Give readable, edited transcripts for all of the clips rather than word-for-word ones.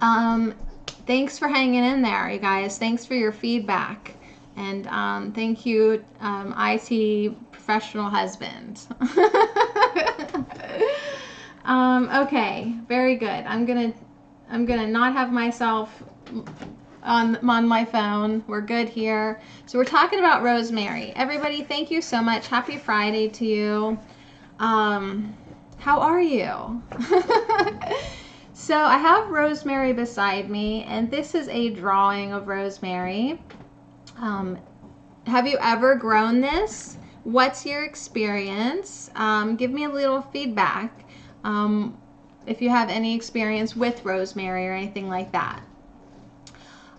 Thanks for hanging in there, you guys. Thanks for your feedback. And thank you, IT professional husband. Okay, very good. I'm gonna not have myself on my phone. We're good here. So we're talking about rosemary. Everybody, thank you so much. Happy Friday to you. How are you? So I have rosemary beside me, and this is a drawing of rosemary. Have you ever grown this? What's your experience? Give me a little feedback if you have any experience with rosemary or anything like that.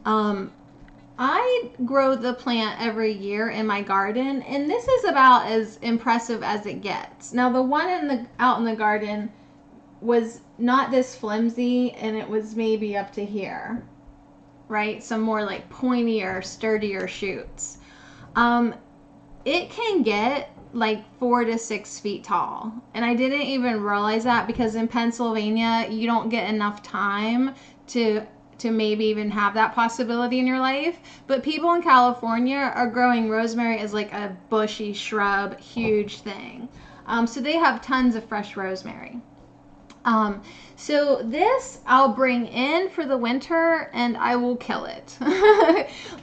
I grow the plant every year in my garden, and this is about as impressive as it gets. Now the one out in the garden was not this flimsy, and it was maybe up to here, right? Some more like pointier, sturdier shoots. It can get like 4 to 6 feet tall, and I didn't even realize that because in Pennsylvania you don't get enough time to maybe even have that possibility in your life. But people in California are growing rosemary as like a bushy shrub, huge thing. So they have tons of fresh rosemary. So this I'll bring in for the winter and I will kill it.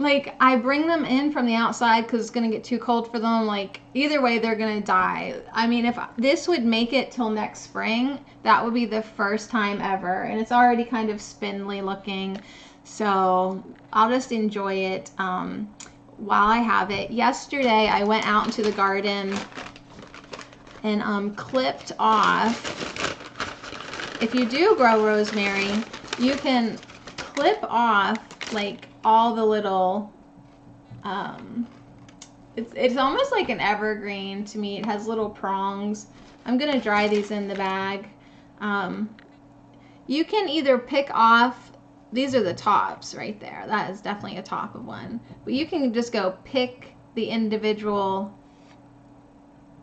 Like I bring them in from the outside because it's going to get too cold for them. Like either way, they're going to die. I mean, if this would make it till next spring, that would be the first time ever. And it's already kind of spindly looking. So I'll just enjoy it while I have it. Yesterday, I went out into the garden and clipped off. If you do grow rosemary, you can clip off like all the little, it's almost like an evergreen to me. It has little prongs. I'm gonna dry these in the bag. You can either pick off, these are the tops right there. That is definitely a top of one. But you can just go pick the individual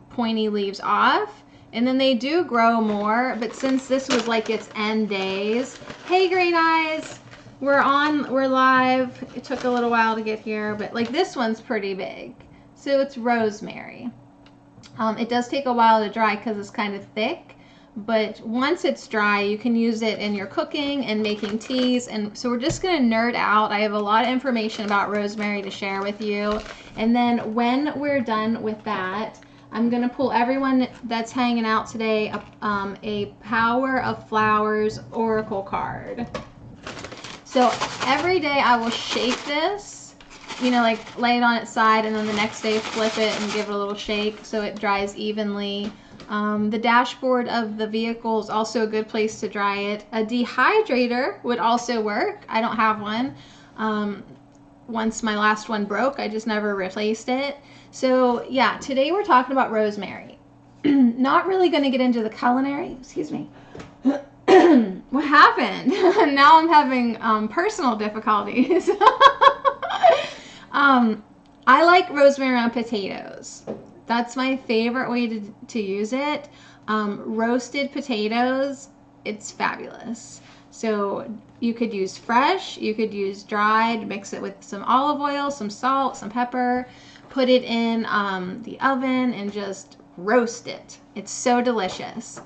pointy leaves off. And then they do grow more, but since this was like its end days, hey Great Eyes, we're live. It took a little while to get here, but like this one's pretty big. So it's rosemary. It does take a while to dry because it's kind of thick, but once it's dry, you can use it in your cooking and making teas. And so we're just gonna nerd out. I have a lot of information about rosemary to share with you. And then when we're done with that, I'm going to pull everyone that's hanging out today a Power of Flowers Oracle card. So every day I will shake this, you know, like lay it on its side, and then the next day flip it and give it a little shake so it dries evenly. The dashboard of the vehicle is also a good place to dry it. A dehydrator would also work. I don't have one. Once my last one broke, I just never replaced it. So yeah, today we're talking about rosemary. Not really going to get into the culinary. Excuse me. What happened? Now I'm having personal difficulties. I like rosemary on potatoes. That's my favorite way to use it. Roasted potatoes, it's fabulous. So you could use fresh, you could use dried, mix it with some olive oil, some salt, some pepper, put it in the oven and just roast it. It's so delicious.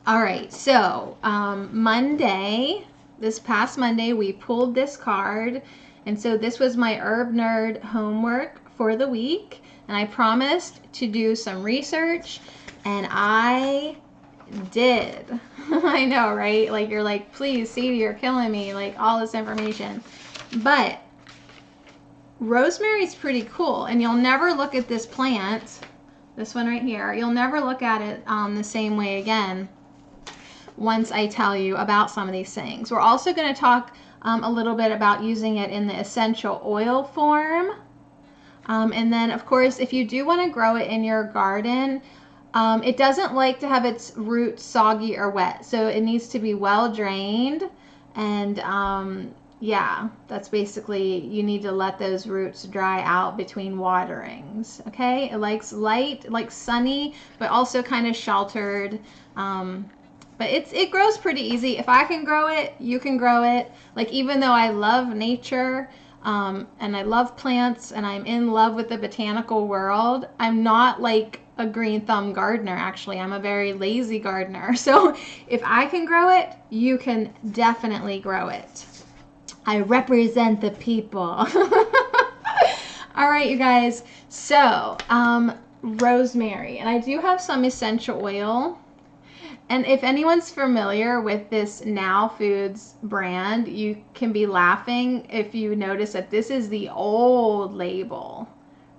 All right, so this past Monday, we pulled this card. And so this was my Herb Nerd homework for the week. And I promised to do some research, and I did. I know, right? Like you're like, please, Sadie, you're killing me. Like all this information. But rosemary is pretty cool, and you'll never look at this plant, this one right here, you'll never look at it the same way again once I tell you about some of these things. We're also going to talk a little bit about using it in the essential oil form. And then, of course, if you do want to grow it in your garden, it doesn't like to have its roots soggy or wet. So it needs to be well drained, and yeah, that's basically, you need to let those roots dry out between waterings. Okay, it likes light, like sunny, but also kind of sheltered But it grows pretty easy. If I can grow it, you can grow it. Like, even though I love nature, and I love plants, and I'm in love with the botanical world, I'm not like a green thumb gardener. Actually, I'm a very lazy gardener. So if I can grow it, you can definitely grow it. I represent the people. All right, you guys. So rosemary, and I do have some essential oil. And if anyone's familiar with this Now Foods brand, you can be laughing if you notice that this is the old label,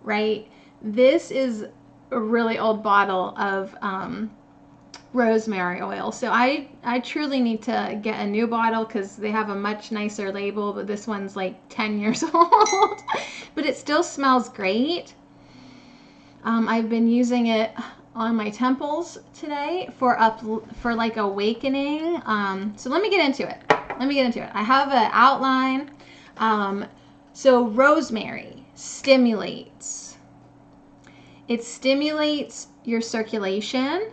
right? This is a really old bottle of rosemary oil. So I truly need to get a new bottle because they have a much nicer label, but this one's like 10 years old. But it still smells great. I've been using it on my temples today for like awakening. So let me get into it. I have an outline. So rosemary stimulates. It stimulates your circulation.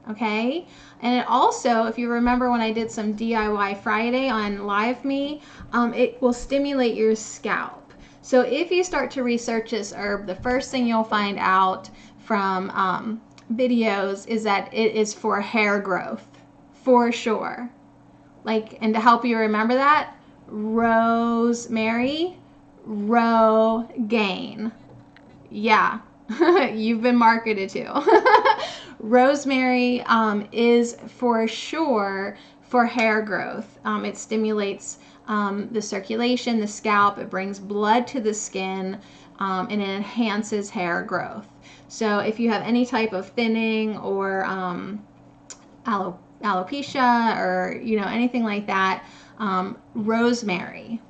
Okay. And it also, if you remember when I did some DIY Friday on Live Me, it will stimulate your scalp. So if you start to research this herb, the first thing you'll find out from videos is that it is for hair growth, for sure. Like, and to help you remember that, rosemary, Rogaine. Yeah, you've been marketed to. Rosemary is for sure for hair growth. It stimulates the circulation, the scalp. It brings blood to the skin, and it enhances hair growth. So if you have any type of thinning or alopecia or anything like that, rosemary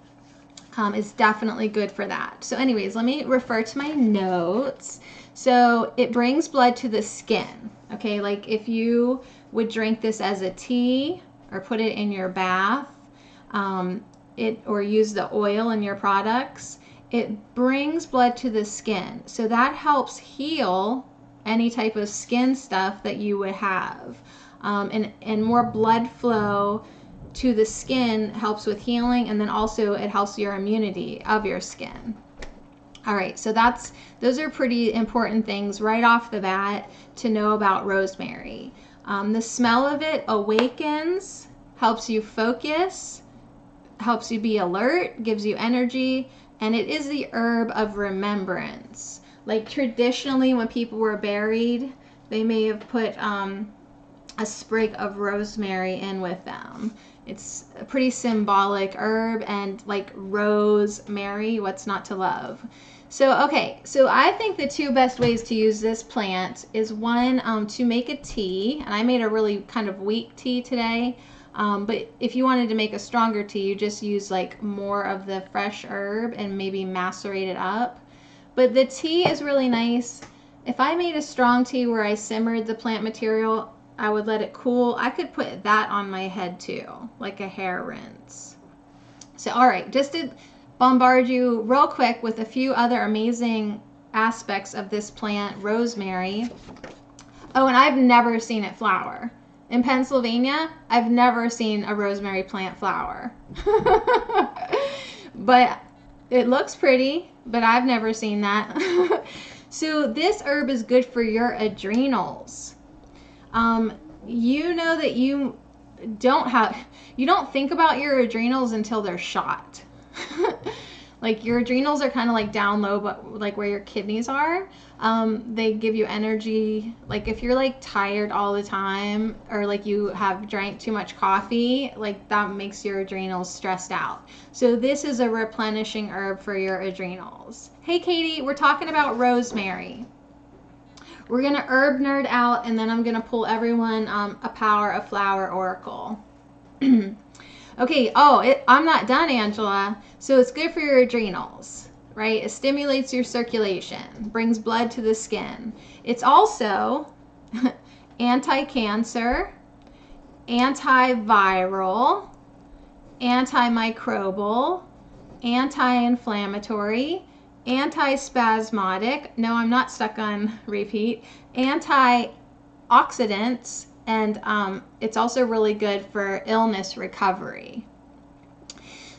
is definitely good for that. So anyways, let me refer to my notes. So it brings blood to the skin. Okay, like if you would drink this as a tea or put it in your bath, or use the oil in your products, it brings blood to the skin. So that helps heal any type of skin stuff that you would have. And more blood flow to the skin helps with healing, and then also it helps your immunity of your skin. All right, so those are pretty important things right off the bat to know about rosemary. The smell of it awakens, helps you focus, helps you be alert, gives you energy, and it is the herb of remembrance. Like traditionally when people were buried, they may have put a sprig of rosemary in with them. It's a pretty symbolic herb, and like rosemary, what's not to love? So, okay, so I think the two best ways to use this plant is one, to make a tea, and I made a really kind of weak tea today. But if you wanted to make a stronger tea, you just use like more of the fresh herb and maybe macerate it up. But the tea is really nice. If I made a strong tea where I simmered the plant material, I would let it cool. I could put that on my head too, like a hair rinse. So, all right, just to bombard you real quick with a few other amazing aspects of this plant, rosemary. Oh, and I've never seen it flower. In Pennsylvania, I've never seen a rosemary plant flower. But it looks pretty, but I've never seen that. So this herb is good for your adrenals. You know that you don't think about your adrenals until they're shot. Like your adrenals are kind of like down low, but like where your kidneys are. They give you energy. Like if you're like tired all the time, or like you have drank too much coffee, like that makes your adrenals stressed out. So this is a replenishing herb for your adrenals. Hey Katie, we're talking about rosemary. We're gonna herb nerd out, and then I'm gonna pull everyone a Power of Flower oracle. Okay, I'm not done, Angela. So it's good for your adrenals, right? It stimulates your circulation, brings blood to the skin. It's also anti-cancer, antiviral, antimicrobial, anti-inflammatory, anti-spasmodic. No, I'm not stuck on repeat. Antioxidants, and it's also really good for illness recovery.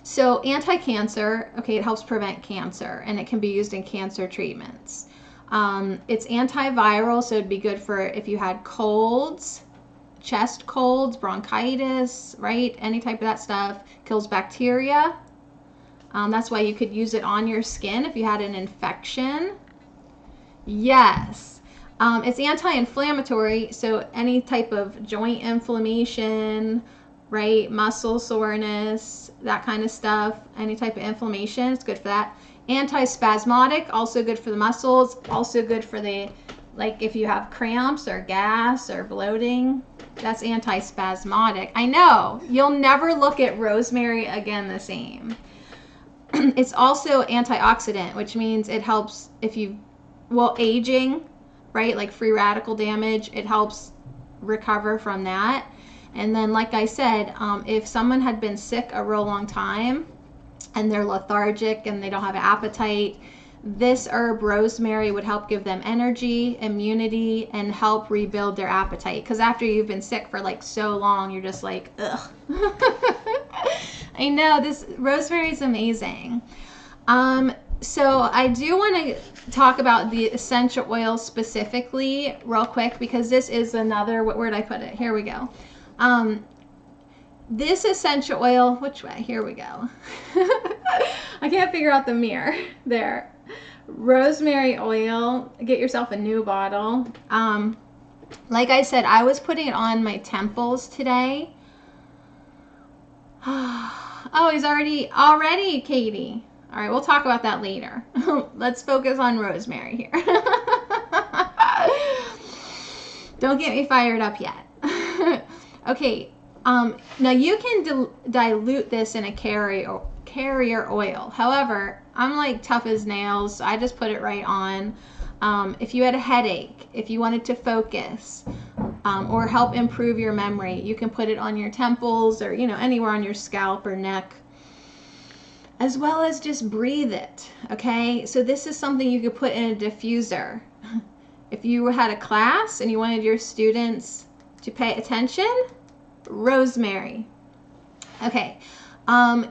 So anti-cancer, okay, it helps prevent cancer, and it can be used in cancer treatments. It's antiviral, so it'd be good for if you had colds, chest colds, bronchitis, right? Any type of that stuff. Kills bacteria. That's why you could use it on your skin if you had an infection. Yes. It's anti-inflammatory, so any type of joint inflammation, right? Muscle soreness, that kind of stuff. Any type of inflammation, it's good for that. Anti-spasmodic, also good for the muscles, also good for the, like if you have cramps or gas or bloating, that's anti-spasmodic. I know, you'll never look at rosemary again the same. It's also antioxidant, which means it helps if you, well, aging, right? Like free radical damage, it helps recover from that. And then, like I said, if someone had been sick a real long time and they're lethargic and they don't have an appetite, this herb rosemary would help give them energy, immunity, and help rebuild their appetite. Because after you've been sick for like so long, you're just like, ugh. I know, this rosemary is amazing. So I do want to talk about the essential oil specifically real quick, because this is another, where did I put it? Here we go. This essential oil, which way? Here we go. I can't figure out the mirror. There. Rosemary oil. Get yourself a new bottle. Like I said, I was putting it on my temples today. Oh, he's already, Katie. All right, we'll talk about that later. Let's focus on rosemary here. Don't get me fired up yet. Okay, now you can dilute this in a carrier oil. However, I'm like tough as nails, so I just put it right on. If you had a headache, if you wanted to focus, or help improve your memory, you can put it on your temples or, anywhere on your scalp or neck, as well as just breathe it, okay? So this is something you could put in a diffuser. If you had a class and you wanted your students to pay attention, rosemary. Okay,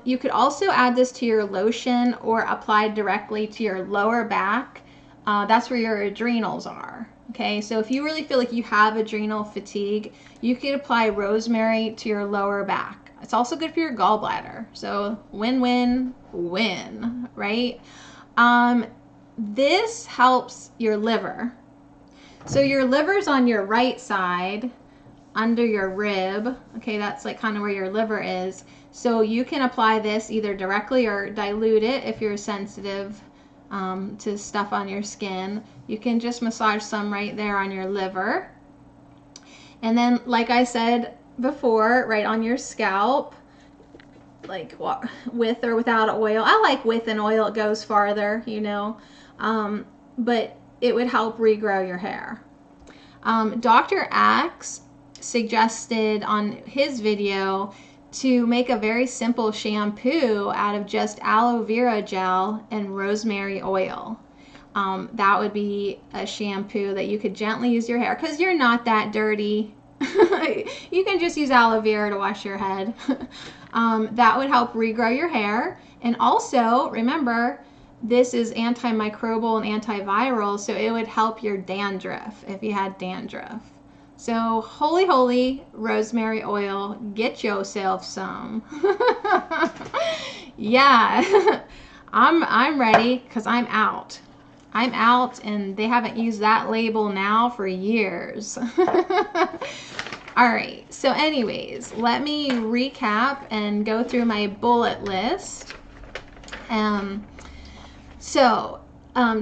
you could also add this to your lotion or apply directly to your lower back. That's where your adrenals are. Okay, so if you really feel like you have adrenal fatigue, you could apply rosemary to your lower back. It's also good for your gallbladder. So win-win-win, right? This helps your liver. So your liver's on your right side, under your rib. Okay, that's like kind of where your liver is. So you can apply this either directly or dilute it if you're sensitive to stuff on your skin. You can just massage some right there on your liver. And then, like I said before, right on your scalp, like with or without oil. I like with an oil, it goes farther, but it would help regrow your hair. Dr. Axe suggested on his video to make a very simple shampoo out of just aloe vera gel and rosemary oil. That would be a shampoo that you could gently use your hair, because you're not that dirty. You can just use aloe vera to wash your head. That would help regrow your hair. And also, remember, this is antimicrobial and antiviral, so it would help your dandruff if you had dandruff. So holy rosemary oil, get yourself some. Yeah, I'm ready, because I'm out. I'm out, and they haven't used that label now for years. All right, so anyways, let me recap and go through my bullet list.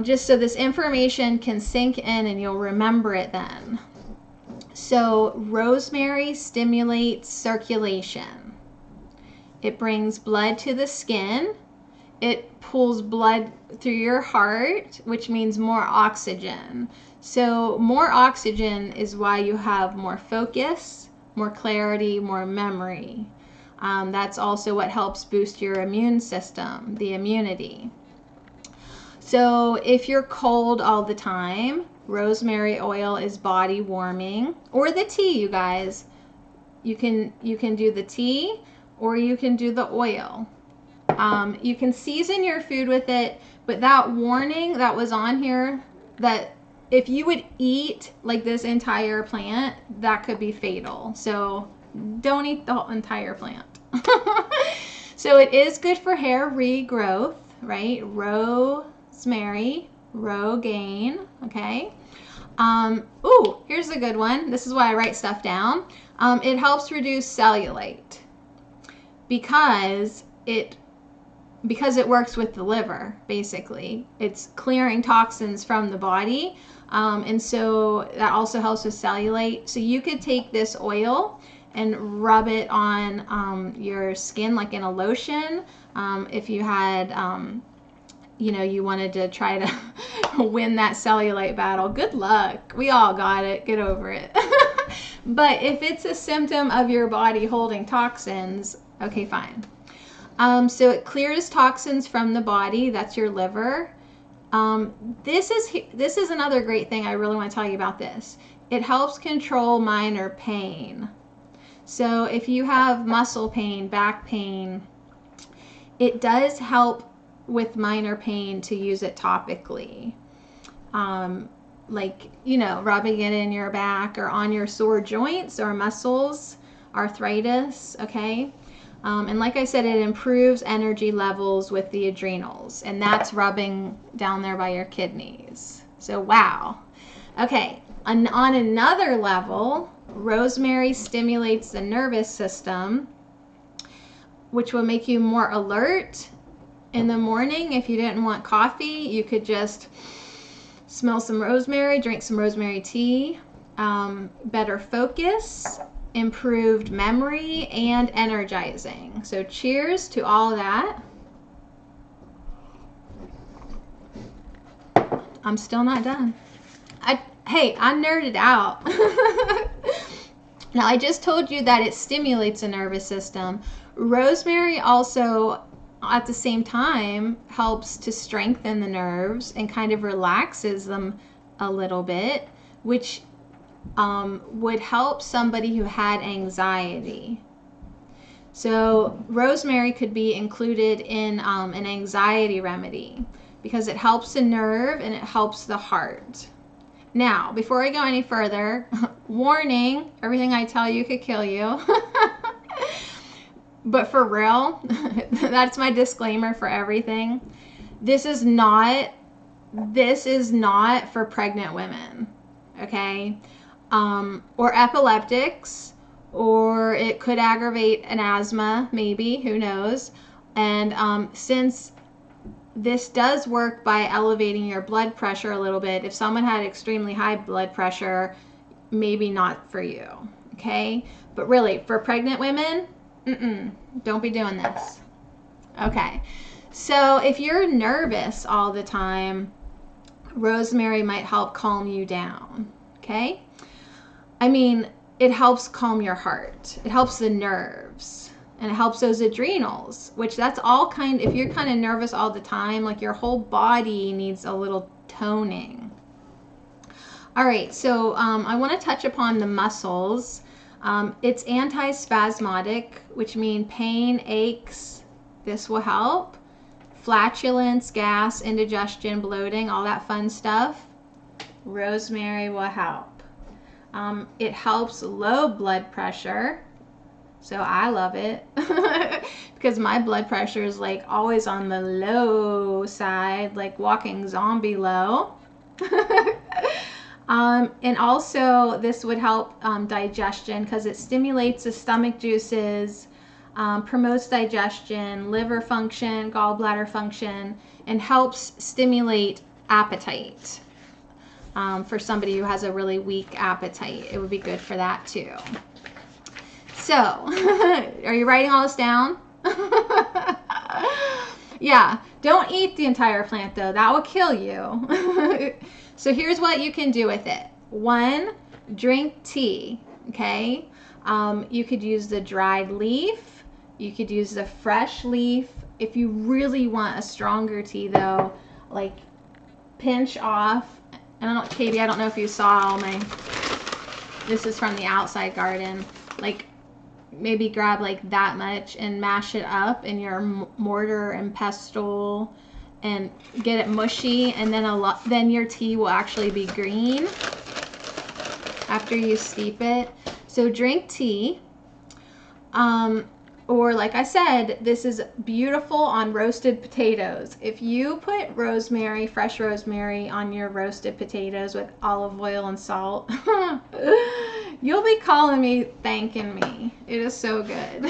Just so this information can sink in and you'll remember it then. So rosemary stimulates circulation. It brings blood to the skin. It pulls blood through your heart, which means more oxygen. So more oxygen is why you have more focus, more clarity, more memory. That's also what helps boost your immune system, the immunity. So if you're cold all the time, Rosemary oil is body warming. Or the tea, you guys. You can do the tea or you can do the oil. You can season your food with it, but that warning that was on here, that if you would eat like this entire plant, that could be fatal. So don't eat the whole entire plant. So it is good for hair regrowth, right? Rosemary, Rogaine, okay? Ooh, here's a good one. This is why I write stuff down. It helps reduce cellulite because it works with the liver, basically. It's clearing toxins from the body. And so that also helps with cellulite. So you could take this oil and rub it on your skin like in a lotion. If you had, you wanted to try to win that cellulite battle, good luck. We all got it. Get over it. But if it's a symptom of your body holding toxins, okay, fine. So it clears toxins from the body. That's your liver. This is another great thing I really want to tell you about this. It helps control minor pain. So if you have muscle pain, back pain, it does help with minor pain to use it topically. Like, rubbing it in your back or on your sore joints or muscles, arthritis, okay? And like I said, it improves energy levels with the adrenals, and that's rubbing down there by your kidneys. So, wow. Okay, on another level, rosemary stimulates the nervous system, which will make you more alert in the morning. If you didn't want coffee, you could just smell some rosemary, drink some rosemary tea, better focus, improved memory, and energizing. So cheers to all that. I'm still not done. Hey, I nerded out. Now, I just told you that it stimulates the nervous system. Rosemary also, at the same time, helps to strengthen the nerves and kind of relaxes them a little bit, which would help somebody who had anxiety. So rosemary could be included in an anxiety remedy because it helps the nerve and it helps the heart. Now, before I go any further, warning, everything I tell you could kill you. But for real, that's my disclaimer for everything. This is not for pregnant women, okay? Or epileptics, or it could aggravate an asthma, maybe, who knows. And since this does work by elevating your blood pressure a little bit, if someone had extremely high blood pressure, maybe not for you, okay? But really, for pregnant women, don't be doing this. Okay, so if you're nervous all the time, rosemary might help calm you down, okay? I mean, it helps calm your heart. It helps the nerves. And it helps those adrenals, which that's all if you're kind of nervous all the time, like your whole body needs a little toning. All right, so I want to touch upon the muscles. It's anti-spasmodic, which means pain, aches, this will help. Flatulence, gas, indigestion, bloating, all that fun stuff. Rosemary will help. It helps low blood pressure. So I love it because my blood pressure is like always on the low side, like walking zombie low. And also this would help digestion because it stimulates the stomach juices, promotes digestion, liver function, gallbladder function, and helps stimulate appetite. For somebody who has a really weak appetite, it would be good for that too. So, are you writing all this down? Yeah, don't eat the entire plant though. That will kill you. So here's what you can do with it. 1, drink tea, okay? You could use the dried leaf. You could use the fresh leaf. If you really want a stronger tea though, like pinch off And Katie, I don't know if you saw this is from the outside garden. Like, maybe grab like that much and mash it up in your mortar and pestle and get it mushy, and then your tea will actually be green after you steep it. So drink tea. Or like I said, this is beautiful on roasted potatoes. If you put rosemary, fresh rosemary on your roasted potatoes with olive oil and salt, you'll be calling me, thanking me. It is so good.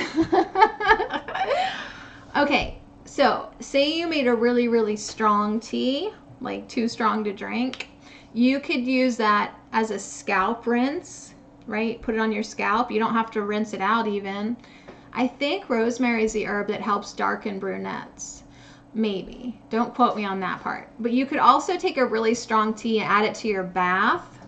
Okay, so say you made a really, really strong tea, like too strong to drink. You could use that as a scalp rinse, right? Put it on your scalp. You don't have to rinse it out even. I think rosemary is the herb that helps darken brunettes. Maybe. Don't quote me on that part. But you could also take a really strong tea and add it to your bath.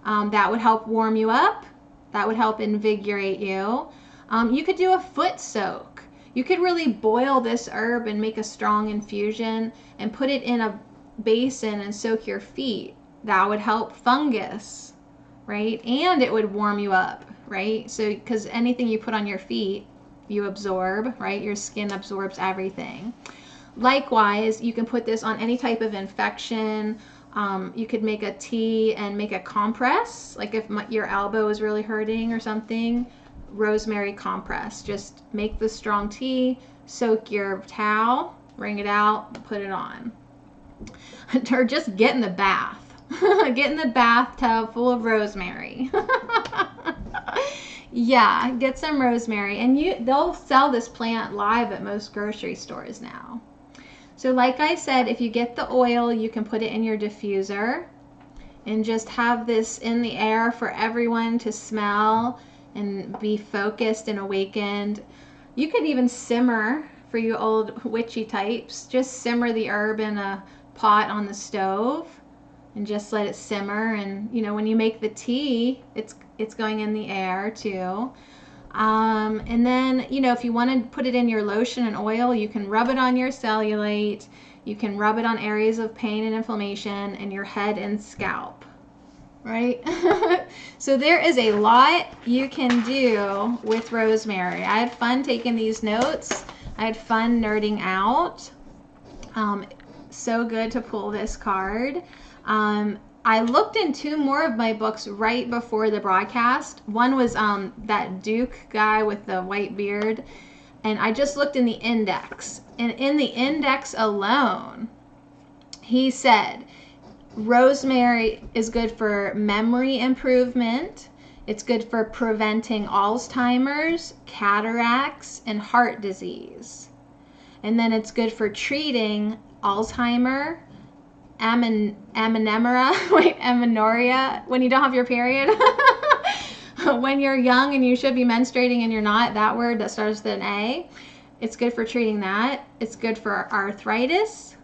That would help warm you up. That would help invigorate you. You could do a foot soak. You could really boil this herb and make a strong infusion and put it in a basin and soak your feet. That would help fungus, right? And it would warm you up, right? So, because anything you put on your feet, you absorb, right? Your skin absorbs everything. Likewise, you can put this on any type of infection. You could make a tea and make a compress, like if your elbow is really hurting or something, rosemary compress. Just make the strong tea, soak your towel, wring it out, put it on. Or just get in the bath. Get in the bathtub full of rosemary. Yeah, get some rosemary, and they'll sell this plant live at most grocery stores now. So like I said, if you get the oil, you can put it in your diffuser and just have this in the air for everyone to smell and be focused and awakened. You could even simmer, for you old witchy types, just simmer the herb in a pot on the stove and just let it simmer. And you know, when you make the tea, it's going in the air too. And then, you know, if you want to put it in your lotion and oil, you can rub it on your cellulite. You can rub it on areas of pain and inflammation in your head and scalp, right? So there is a lot you can do with rosemary. I had fun taking these notes. I had fun nerding out. So good to pull this card. I looked in 2 more of my books right before the broadcast. One was that Duke guy with the white beard, and I just looked in the index. And in the index alone, he said rosemary is good for memory improvement. It's good for preventing Alzheimer's, cataracts, and heart disease. And then it's good for treating Alzheimer, amenorrhea, when you don't have your period. When you're young and you should be menstruating and you're not, that word that starts with an A. It's good for treating that. It's good for arthritis,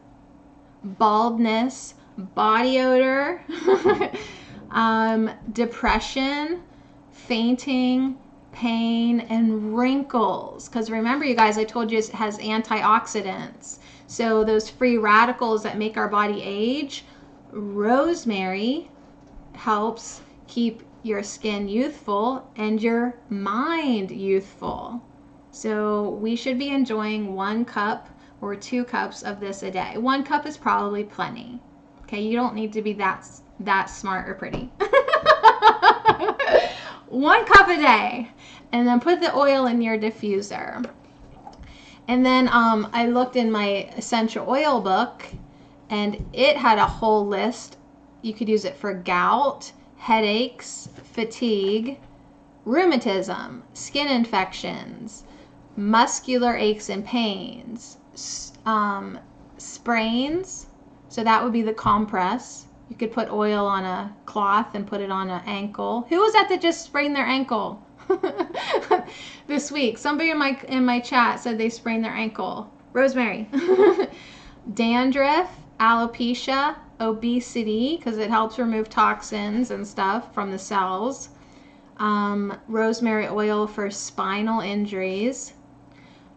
baldness, body odor, depression, fainting, pain, and wrinkles. Because remember, you guys, I told you it has antioxidants. So those free radicals that make our body age, rosemary helps keep your skin youthful and your mind youthful. So we should be enjoying 1 cup or 2 cups of this a day. 1 cup is probably plenty. Okay, you don't need to be that smart or pretty. 1 cup a day, and then put the oil in your diffuser. And then I looked in my essential oil book, and it had a whole list. You could use it for gout, headaches, fatigue, rheumatism, skin infections, muscular aches and pains, sprains. So that would be the compress. You could put oil on a cloth and put it on an ankle. Who was that just sprained their ankle this week? Somebody in my chat said they sprained their ankle. Rosemary. Dandruff, alopecia, obesity, because it helps remove toxins and stuff from the cells. Rosemary oil for spinal injuries.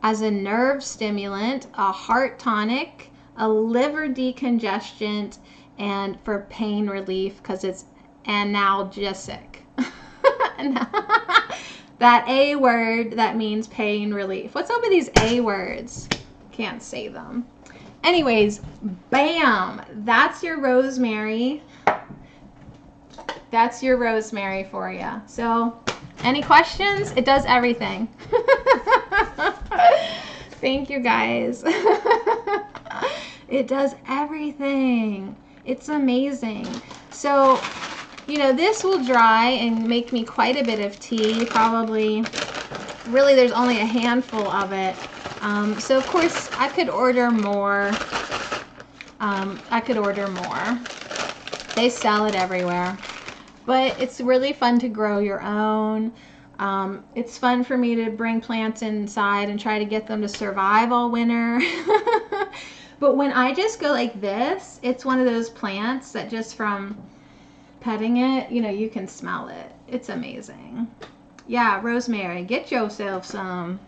As a nerve stimulant, a heart tonic, a liver decongestant, and for pain relief because it's analgesic. That A word, that means pain relief. What's up with these A words? Can't say them. Anyways, bam, that's your rosemary. That's your rosemary for you. So, any questions? It does everything. Thank you, guys. It does everything. It's amazing. So, you know, this will dry and make me quite a bit of tea, probably. Really, there's only a handful of it. So, of course, I could order more. They sell it everywhere. But it's really fun to grow your own. It's fun for me to bring plants inside and try to get them to survive all winter. But when I just go like this, it's one of those plants that just from petting it, you know, you can smell it. It's amazing. Yeah, rosemary, get yourself some.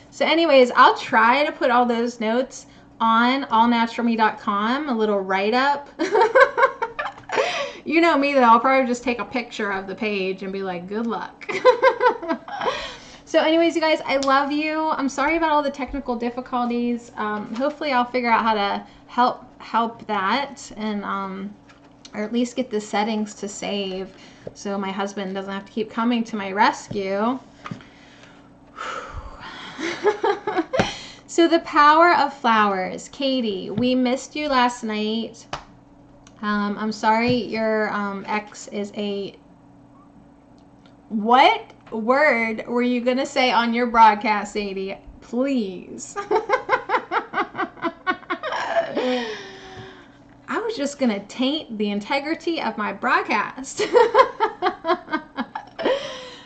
So anyways, I'll try to put all those notes on allnaturalme.com, a little write-up. You know me, though, I'll probably just take a picture of the page and be like, good luck. So anyways, you guys, I love you. I'm sorry about all the technical difficulties. Hopefully I'll figure out how to help that and or at least get the settings to save so my husband doesn't have to keep coming to my rescue. So the power of flowers. Katie, we missed you last night. I'm sorry your ex is a... What word were you going to say on your broadcast, Sadie? Please. I was just going to taint the integrity of my broadcast.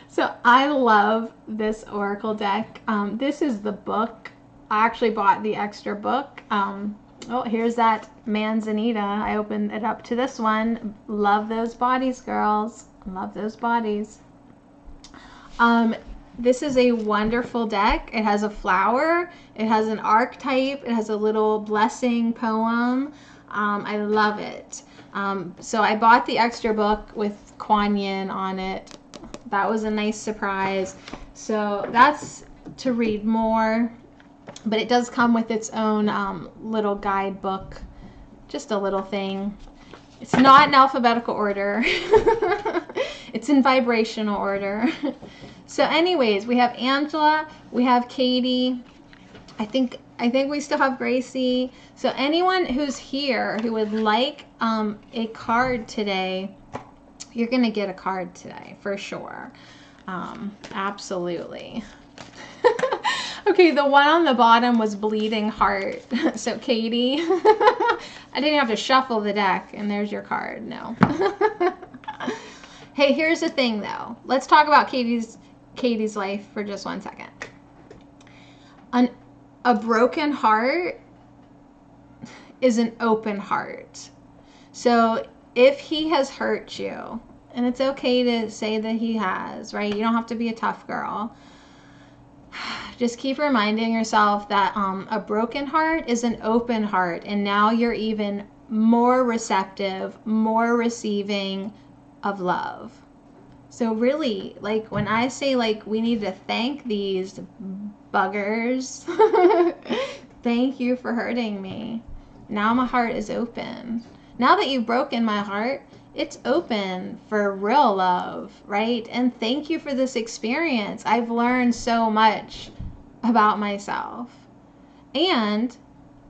So I love this oracle deck. This is the book. I actually bought the extra book. Oh, here's that manzanita. I opened it up to this one. Love those bodies, girls. Love those bodies. This is a wonderful deck. It has a flower. It has an archetype. It has a little blessing poem. I love it. So I bought the extra book with Kuan Yin on it. That was a nice surprise. So that's to read more. But it does come with its own little guidebook. Just a little thing. It's not in alphabetical order. It's in vibrational order. So anyways, we have Angela, we have Katie. I think we still have Gracie. So anyone who's here who would like a card today, you're going to get a card today for sure. Absolutely. Okay, the one on the bottom was Bleeding Heart. So Katie, I didn't have to shuffle the deck, and there's your card. No. Hey, here's the thing, though. Let's talk about Katie's life for just 1 second. A broken heart is an open heart. So if he has hurt you, and it's okay to say that he has, right? You don't have to be a tough girl. Just keep reminding yourself that a broken heart is an open heart, and now you're even more receptive, more receiving of love. So really, like when I say like we need to thank these buggers, thank you for hurting me. Now my heart is open. Now that you've broken my heart, it's open for real love, right? And thank you for this experience. I've learned so much about myself. And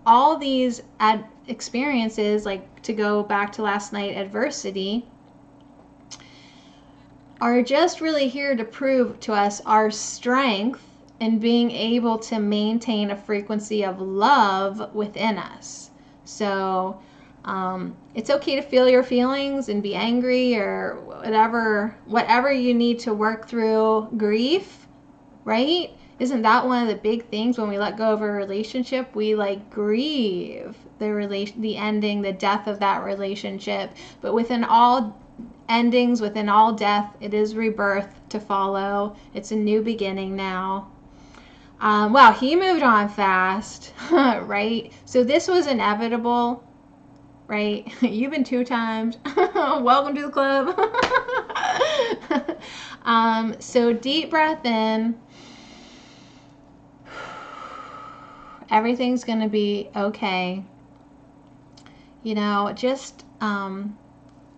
all these experiences, like to go back to last night, adversity, are just really here to prove to us our strength in being able to maintain a frequency of love within us. So it's okay to feel your feelings and be angry or whatever you need to work through. Grief, right? Isn't that one of the big things when we let go of a relationship? We like grieve the ending, the death of that relationship. But within all endings, within all death, it is rebirth to follow. It's a new beginning now. Wow, he moved on fast, right? So this was inevitable. right? You've been 2 times. Welcome to the club. So deep breath in. Everything's going to be okay. You know, just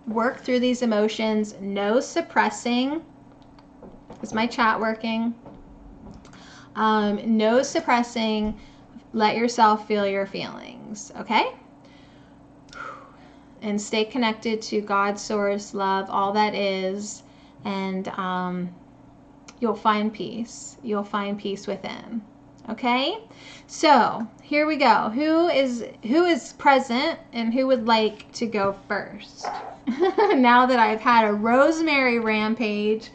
work through these emotions. No suppressing. Is my chat working? No suppressing. Let yourself feel your feelings, okay? And stay connected to God, source, love, all that is, and you'll find peace. You'll find peace within. Okay? So here we go. Who is present and who would like to go first? Now that I've had a rosemary rampage,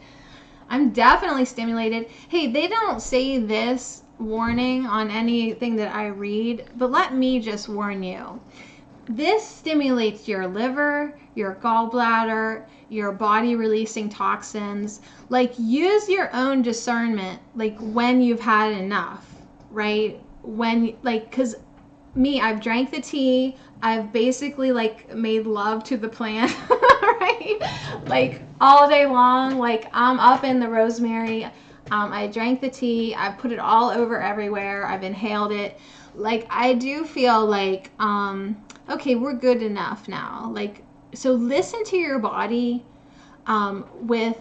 I'm definitely stimulated. Hey, they don't say this warning on anything that I read, but let me just warn you. This stimulates your liver, your gallbladder, your body releasing toxins. Like, use your own discernment, like when you've had enough, right? When, like, because me, I've drank the tea. I've basically like made love to the plant, right? Like all day long, like I'm up in the rosemary. I drank the tea. I've put it all over everywhere. I've inhaled it. Like I do feel like, okay, we're good enough now. Like, so listen to your body with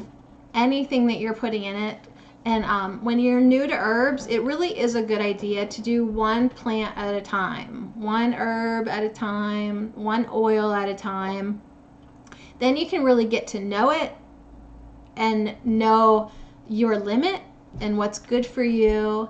anything that you're putting in it. And when you're new to herbs, it really is a good idea to do one plant at a time, one herb at a time, one oil at a time. Then you can really get to know it and know your limit and what's good for you.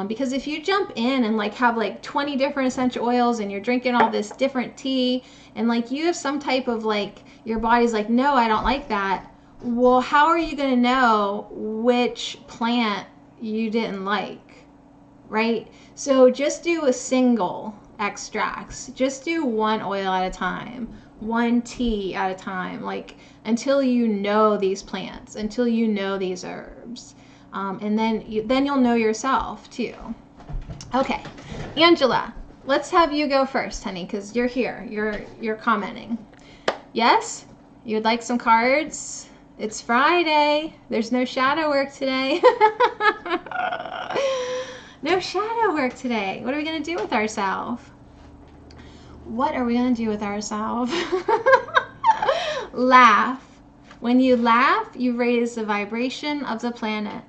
Because if you jump in and like have like 20 different essential oils and you're drinking all this different tea and like you have some type of like, your body's like, no, I don't like that. Well, how are you going to know which plant you didn't like, right? So just do a single extracts. Just do one oil at a time, one tea at a time, like until you know these plants, until you know these herbs. And then you'll know yourself too. Okay, Angela, let's have you go first, honey, because you're here. You're commenting. Yes? You would like some cards? It's Friday. There's no shadow work today. No shadow work today. What are we going to do with ourselves? What are we going to do with ourselves? Laugh. When you laugh, you raise the vibration of the planet.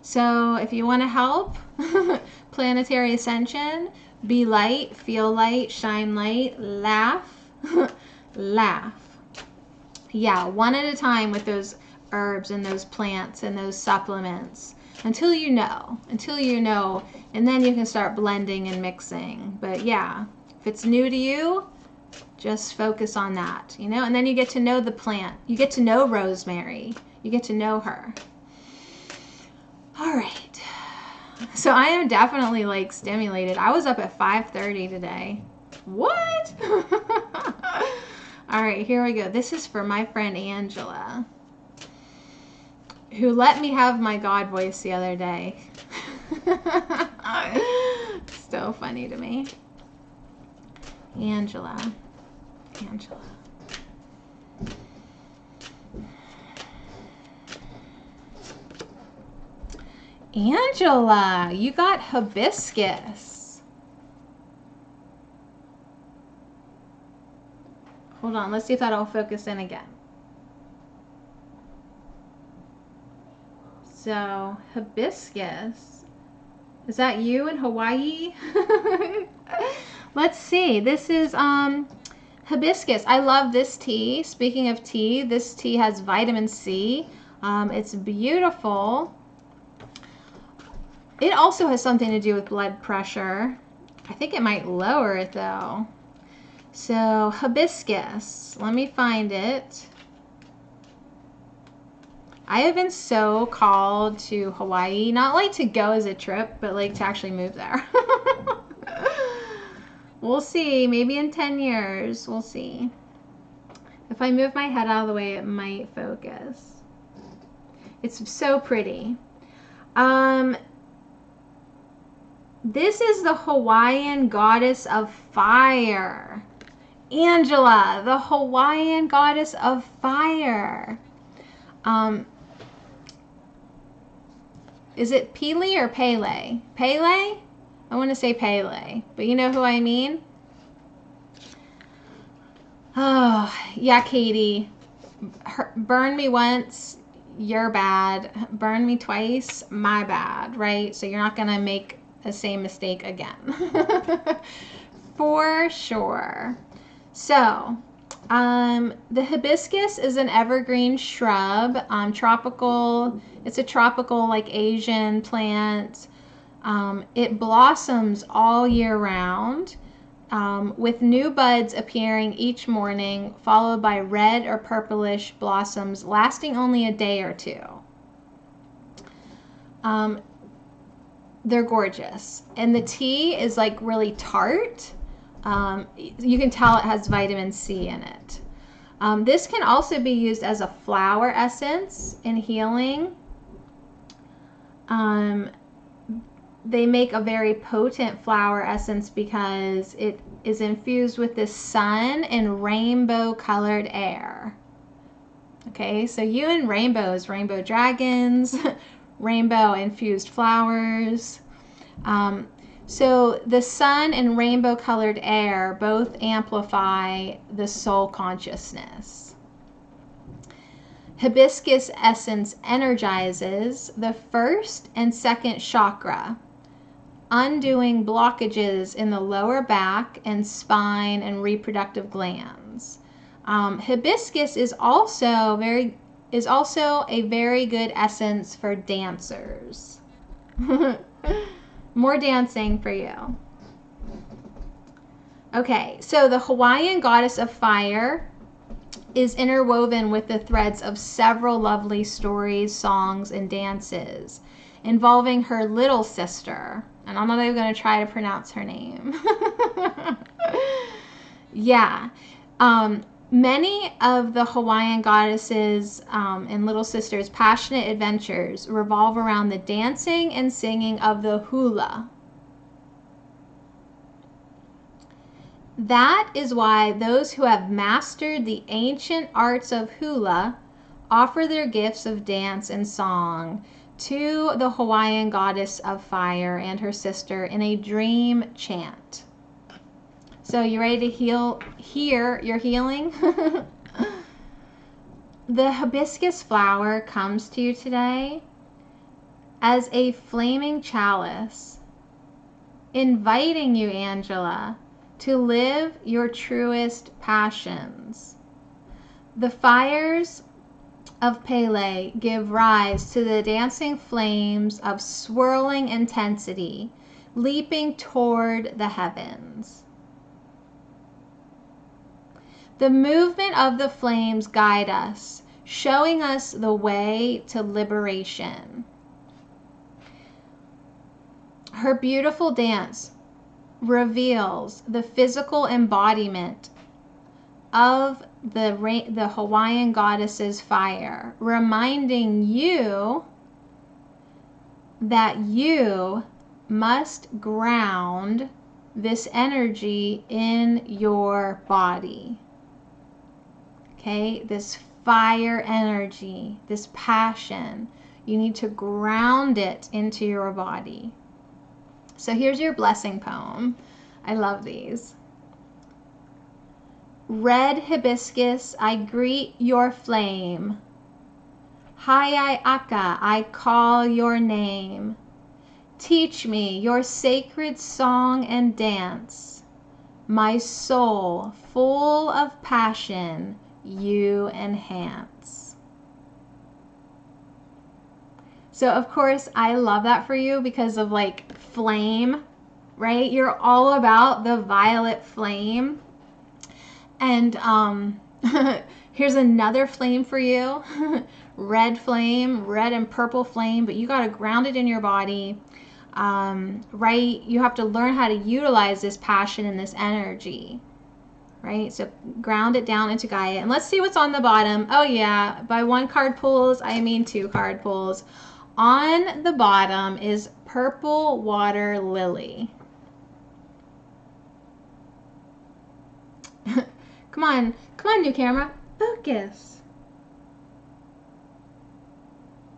So if you want to help planetary ascension, be light, feel light, shine light, laugh, laugh. Yeah, one at a time with those herbs and those plants and those supplements until you know, and then you can start blending and mixing. But yeah, if it's new to you, just focus on that, you know, and then you get to know the plant. You get to know rosemary. You get to know her. All right. So I am definitely like stimulated. I was up at 5:30 today. What? All right, here we go. This is for my friend Angela, who let me have my God voice the other day. Still funny to me. Angela. Angela, you got hibiscus. Hold on, let's see if that'll focus in again. So, hibiscus. Is that you in Hawaii? Let's see. This is hibiscus. I love this tea. Speaking of tea, this tea has vitamin C. It's beautiful. It also has something to do with blood pressure. I think it might lower it though. So hibiscus, let me find it. I have been so called to Hawaii, not like to go as a trip, but like to actually move there. We'll see, maybe in 10 years, we'll see. If I move my head out of the way, it might focus. It's so pretty. This is the Hawaiian goddess of fire. Angela, the Hawaiian goddess of fire. Is it Pele or Pele? Pele? I want to say Pele, but you know who I mean? Oh, yeah, Katie. Burn me once, you're bad. Burn me twice, my bad, right? So you're not going to make the same mistake again. For sure. So, the hibiscus is an evergreen shrub, tropical. It's a tropical, like Asian plant. It blossoms all year round, with new buds appearing each morning, followed by red or purplish blossoms lasting only a day or two. They're gorgeous. And the tea is like really tart. You can tell it has vitamin C in it. This can also be used as a flower essence in healing. They make a very potent flower essence because it is infused with the sun and rainbow colored air. Okay, so you and rainbows, rainbow dragons, rainbow infused flowers. So the sun and rainbow colored air both amplify the soul consciousness. Hibiscus essence energizes the first and second chakra, undoing blockages in the lower back and spine and reproductive glands. Hibiscus is also a very good essence for dancers. More dancing for you. Okay, so the Hawaiian goddess of fire is interwoven with the threads of several lovely stories, songs, and dances involving her little sister. And I'm not even going to try to pronounce her name. Yeah. Many of the Hawaiian goddesses and little sisters' passionate adventures revolve around the dancing and singing of the hula. That is why those who have mastered the ancient arts of hula offer their gifts of dance and song to the Hawaiian goddess of fire and her sister in a dream chant. So you ready to hear your healing? The hibiscus flower comes to you today as a flaming chalice, inviting you, Angela, to live your truest passions. The fires of Pele give rise to the dancing flames of swirling intensity, leaping toward the heavens. The movement of the flames guide us, showing us the way to liberation. Her beautiful dance reveals the physical embodiment of the Hawaiian goddess's fire, reminding you that you must ground this energy in your body. Okay, this fire energy, this passion, you need to ground it into your body. So here's your blessing poem. I love these. Red hibiscus, I greet your flame. Hai aka, I call your name. Teach me your sacred song and dance. My soul, full of passion, you enhance. So of course I love that for you because of like flame, right? You're all about the violet flame. And here's another flame for you. Red flame, red and purple flame, but you got to ground it in your body, right? You have to learn how to utilize this passion and this energy. Right? So ground it down into Gaia. And let's see what's on the bottom. Oh yeah, by one card pulls, I mean two card pulls. On the bottom is purple water lily. Come on, new camera. Focus.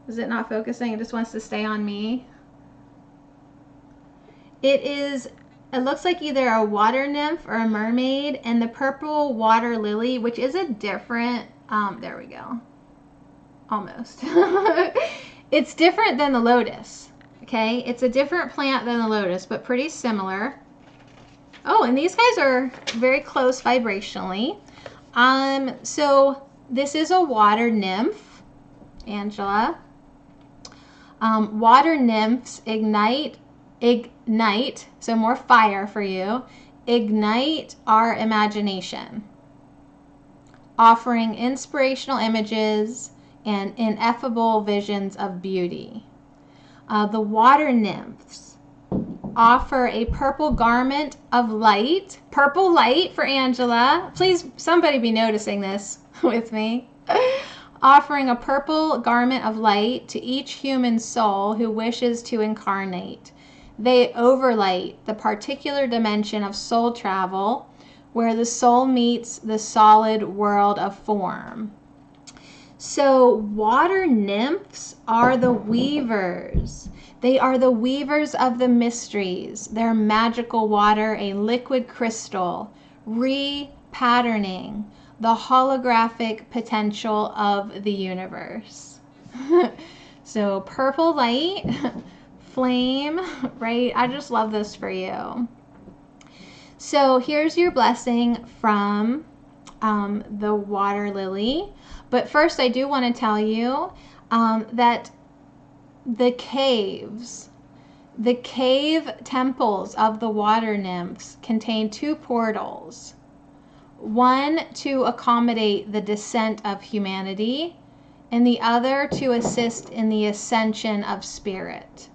Is it not focusing? It just wants to stay on me. It looks like either a water nymph or a mermaid, and the purple water lily, which is a different, there we go. Almost. It's different than the lotus, okay? It's a different plant than the lotus, but pretty similar. Oh, and these guys are very close vibrationally. So this is a water nymph, Angela. Water nymphs ignite, so more fire for you, ignite our imagination, offering inspirational images and ineffable visions of beauty. The water nymphs offer a purple garment of light, purple light for Angela. Please, somebody be noticing this with me. Offering a purple garment of light to each human soul who wishes to incarnate. They overlight the particular dimension of soul travel where the soul meets the solid world of form. So water nymphs are the weavers. They are the weavers of the mysteries. Their magical water, a liquid crystal, repatterning the holographic potential of the universe. So purple light, flame, right? I just love this for you. So here's your blessing from the water lily. But first I do want to tell you that the cave temples of the water nymphs contain two portals. One to accommodate the descent of humanity, and the other to assist in the ascension of spirit.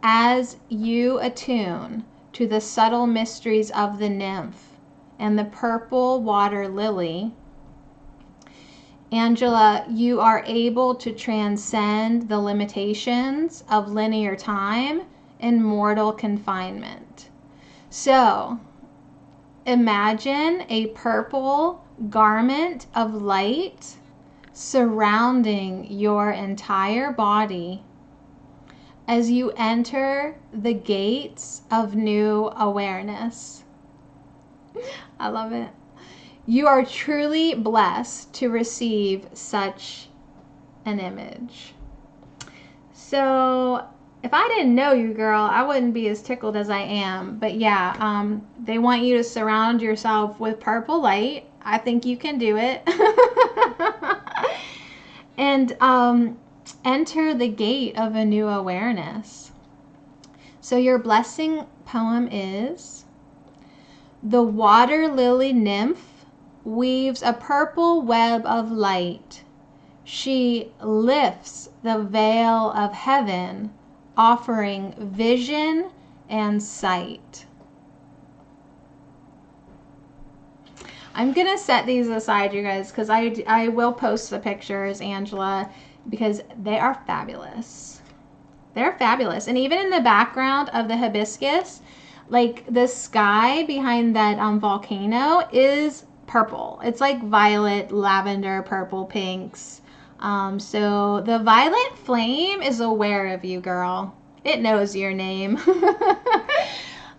As you attune to the subtle mysteries of the nymph and the purple water lily, Angela, you are able to transcend the limitations of linear time and mortal confinement. So, imagine a purple garment of light surrounding your entire body as you enter the gates of new awareness. I love it. You are truly blessed to receive such an image. So if I didn't know you, girl, I wouldn't be as tickled as I am. But yeah, they want you to surround yourself with purple light. I think you can do it. And enter the gate of a new awareness. So your blessing poem is: the water lily nymph weaves a purple web of light. She lifts the veil of heaven, offering vision and sight. I'm gonna set these aside, you guys, because I will post the pictures, Angela, because they are fabulous. They're fabulous. And even in the background of the hibiscus, like the sky behind that volcano is purple. It's like violet, lavender, purple, pinks. So the violet flame is aware of you, girl. It knows your name. So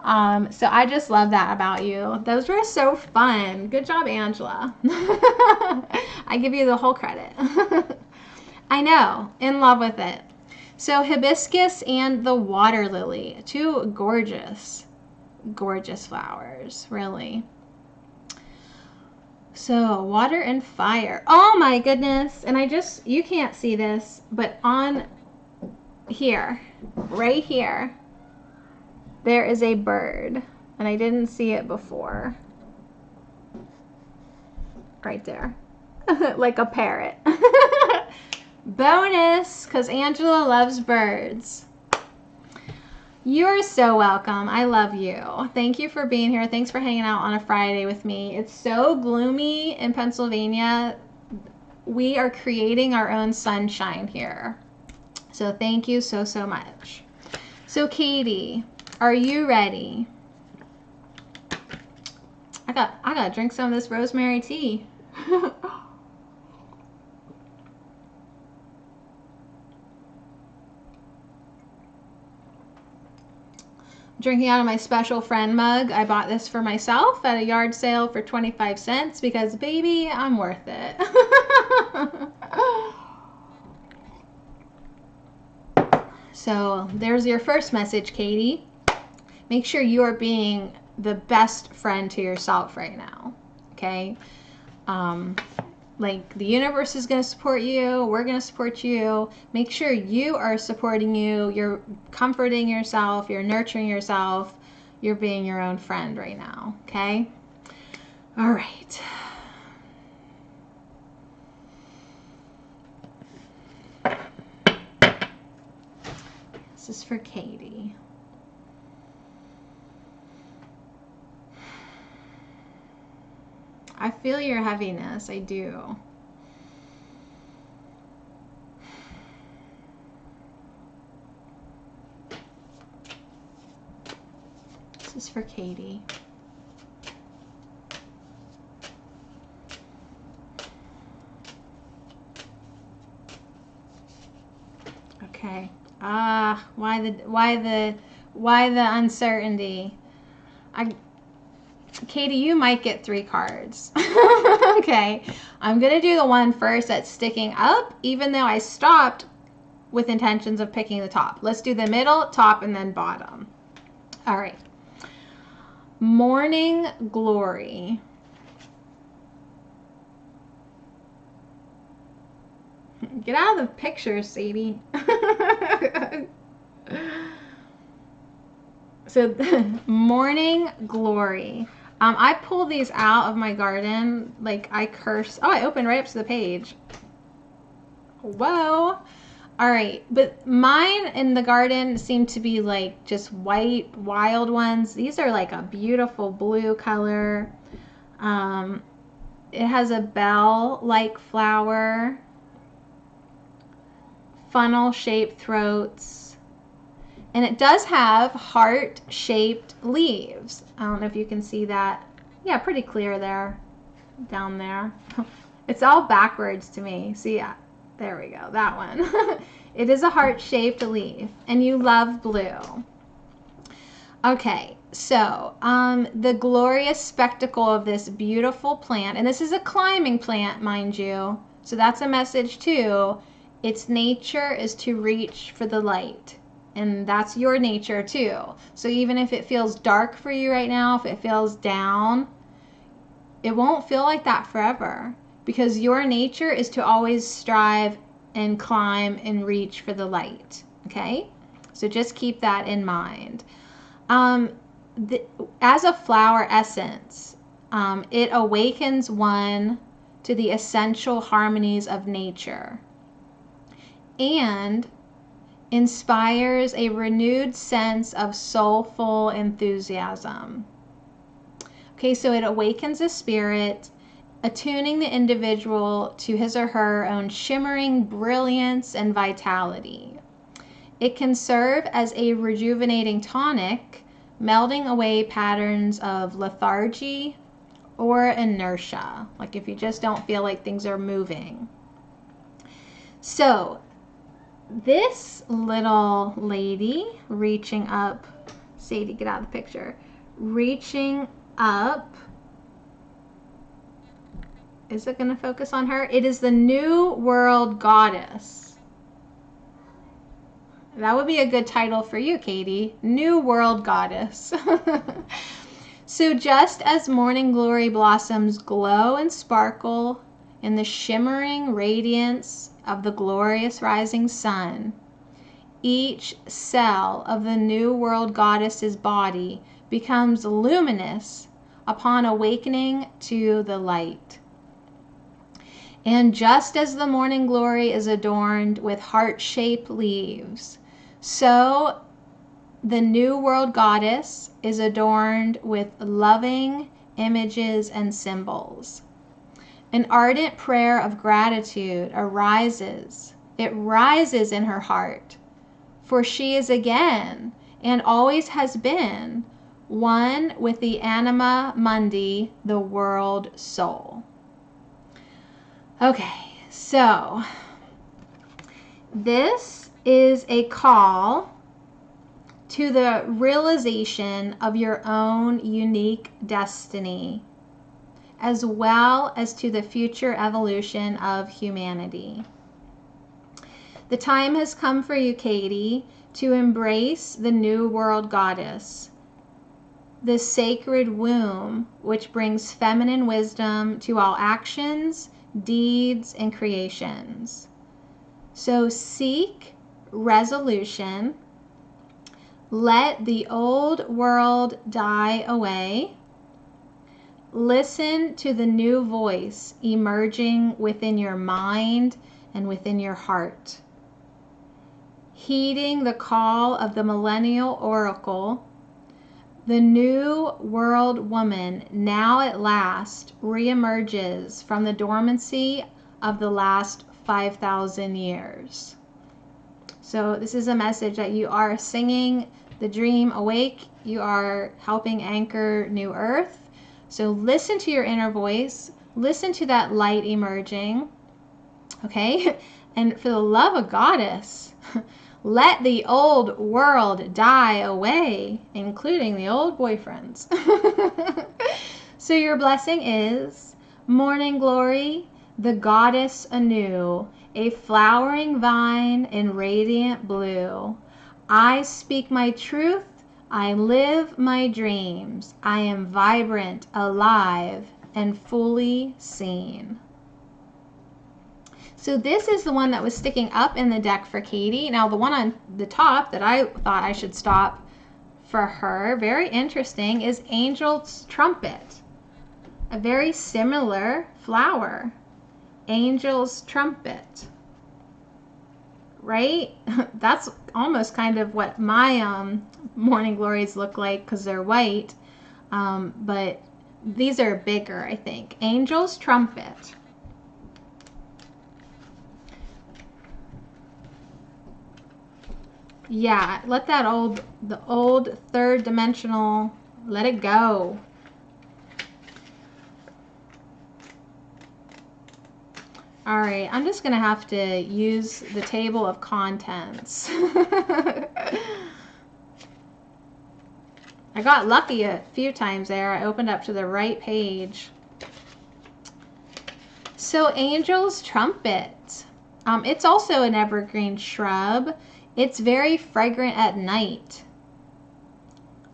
I just love that about you. Those were so fun. Good job, Angela. I give you the whole credit. I know, in love with it. So hibiscus and the water lily, two gorgeous, gorgeous flowers, really. So water and fire. Oh my goodness. And you can't see this, but on here, right here, there is a bird, and I didn't see it before. Right there. Like a parrot. Bonus, because Angela loves birds. You're so welcome. I love you. Thank you for being here. Thanks for hanging out on a Friday with me. It's so gloomy in Pennsylvania. We are creating our own sunshine here. So thank you so, so much. So Katie, are you ready? I gotta drink some of this rosemary tea. Drinking out of my special friend mug. I bought this for myself at a yard sale for 25 cents because, baby, I'm worth it. So there's your first message, Katie. Make sure you are being the best friend to yourself right now, okay? Like, the universe is going to support you. We're going to support you. Make sure you are supporting you. You're comforting yourself. You're nurturing yourself. You're being your own friend right now, okay? All right. This is for Katie. I feel your heaviness. I do. This is for Katie. Okay. Why the uncertainty? Katie, you might get 3 cards. Okay. I'm going to do the one first that's sticking up, even though I stopped with intentions of picking the top. Let's do the middle, top, and then bottom. All right. Morning glory. Get out of the picture, Sadie. So, morning glory. I pulled these out of my garden. Like, I curse. Oh, I opened right up to the page. Whoa. All right. But mine in the garden seem to be like just white, wild ones. These are like a beautiful blue color. It has a bell-like flower. Funnel-shaped throats. And it does have heart-shaped leaves. I don't know if you can see that. Yeah, pretty clear there, down there. It's all backwards to me. See, yeah, there we go, that one. It is a heart-shaped leaf, and you love blue. Okay, so the glorious spectacle of this beautiful plant, and this is a climbing plant, mind you, so that's a message too. Its nature is to reach for the light. And that's your nature too. So even if it feels dark for you right now, if it feels down, it won't feel like that forever, because your nature is to always strive and climb and reach for the light. Okay? So just keep that in mind. As a flower essence, it awakens one to the essential harmonies of nature and inspires a renewed sense of soulful enthusiasm. Okay, so it awakens a spirit, attuning the individual to his or her own shimmering brilliance and vitality. It can serve as a rejuvenating tonic, melding away patterns of lethargy or inertia, like if you just don't feel like things are moving. So, this little lady reaching up, Sadie, get out of the picture, reaching up, is it going to focus on her? It is the New World Goddess. That would be a good title for you, Katie. New World Goddess. So just as morning glory blossoms glow and sparkle in the shimmering radiance of the glorious rising sun, each cell of the New World Goddess's body becomes luminous upon awakening to the light. And just as the morning glory is adorned with heart-shaped leaves, so the New World Goddess is adorned with loving images and symbols. An ardent prayer of gratitude arises. It rises in her heart, for she is again, and always has been, one with the anima mundi, the world soul. Okay, so this is a call to the realization of your own unique destiny, as well as to the future evolution of humanity. The time has come for you, Katie, to embrace the New World Goddess, the sacred womb which brings feminine wisdom to all actions, deeds, and creations. So seek resolution. Let the old world die away. Listen to the new voice emerging within your mind and within your heart. Heeding the call of the millennial oracle, the new world woman now at last reemerges from the dormancy of the last 5,000 years. So this is a message that you are singing the dream awake. You are helping anchor new earth. So listen to your inner voice. Listen to that light emerging. Okay? And for the love of Goddess, let the old world die away, including the old boyfriends. So your blessing is morning glory, the goddess anew, a flowering vine in radiant blue. I speak my truth, I live my dreams. I am vibrant, alive, and fully seen. So this is the one that was sticking up in the deck for Katie. Now the one on the top that I thought I should stop for her, very interesting, is Angel's Trumpet. A very similar flower. Angel's Trumpet. Right? That's almost kind of what my morning glories look like because they're white. But these are bigger, I think. Angel's Trumpet. Yeah, let that the old third dimensional, let it go. All right, I'm just gonna have to use the table of contents. I got lucky a few times there. I opened up to the right page. So Angel's Trumpet. It's also an evergreen shrub. It's very fragrant at night.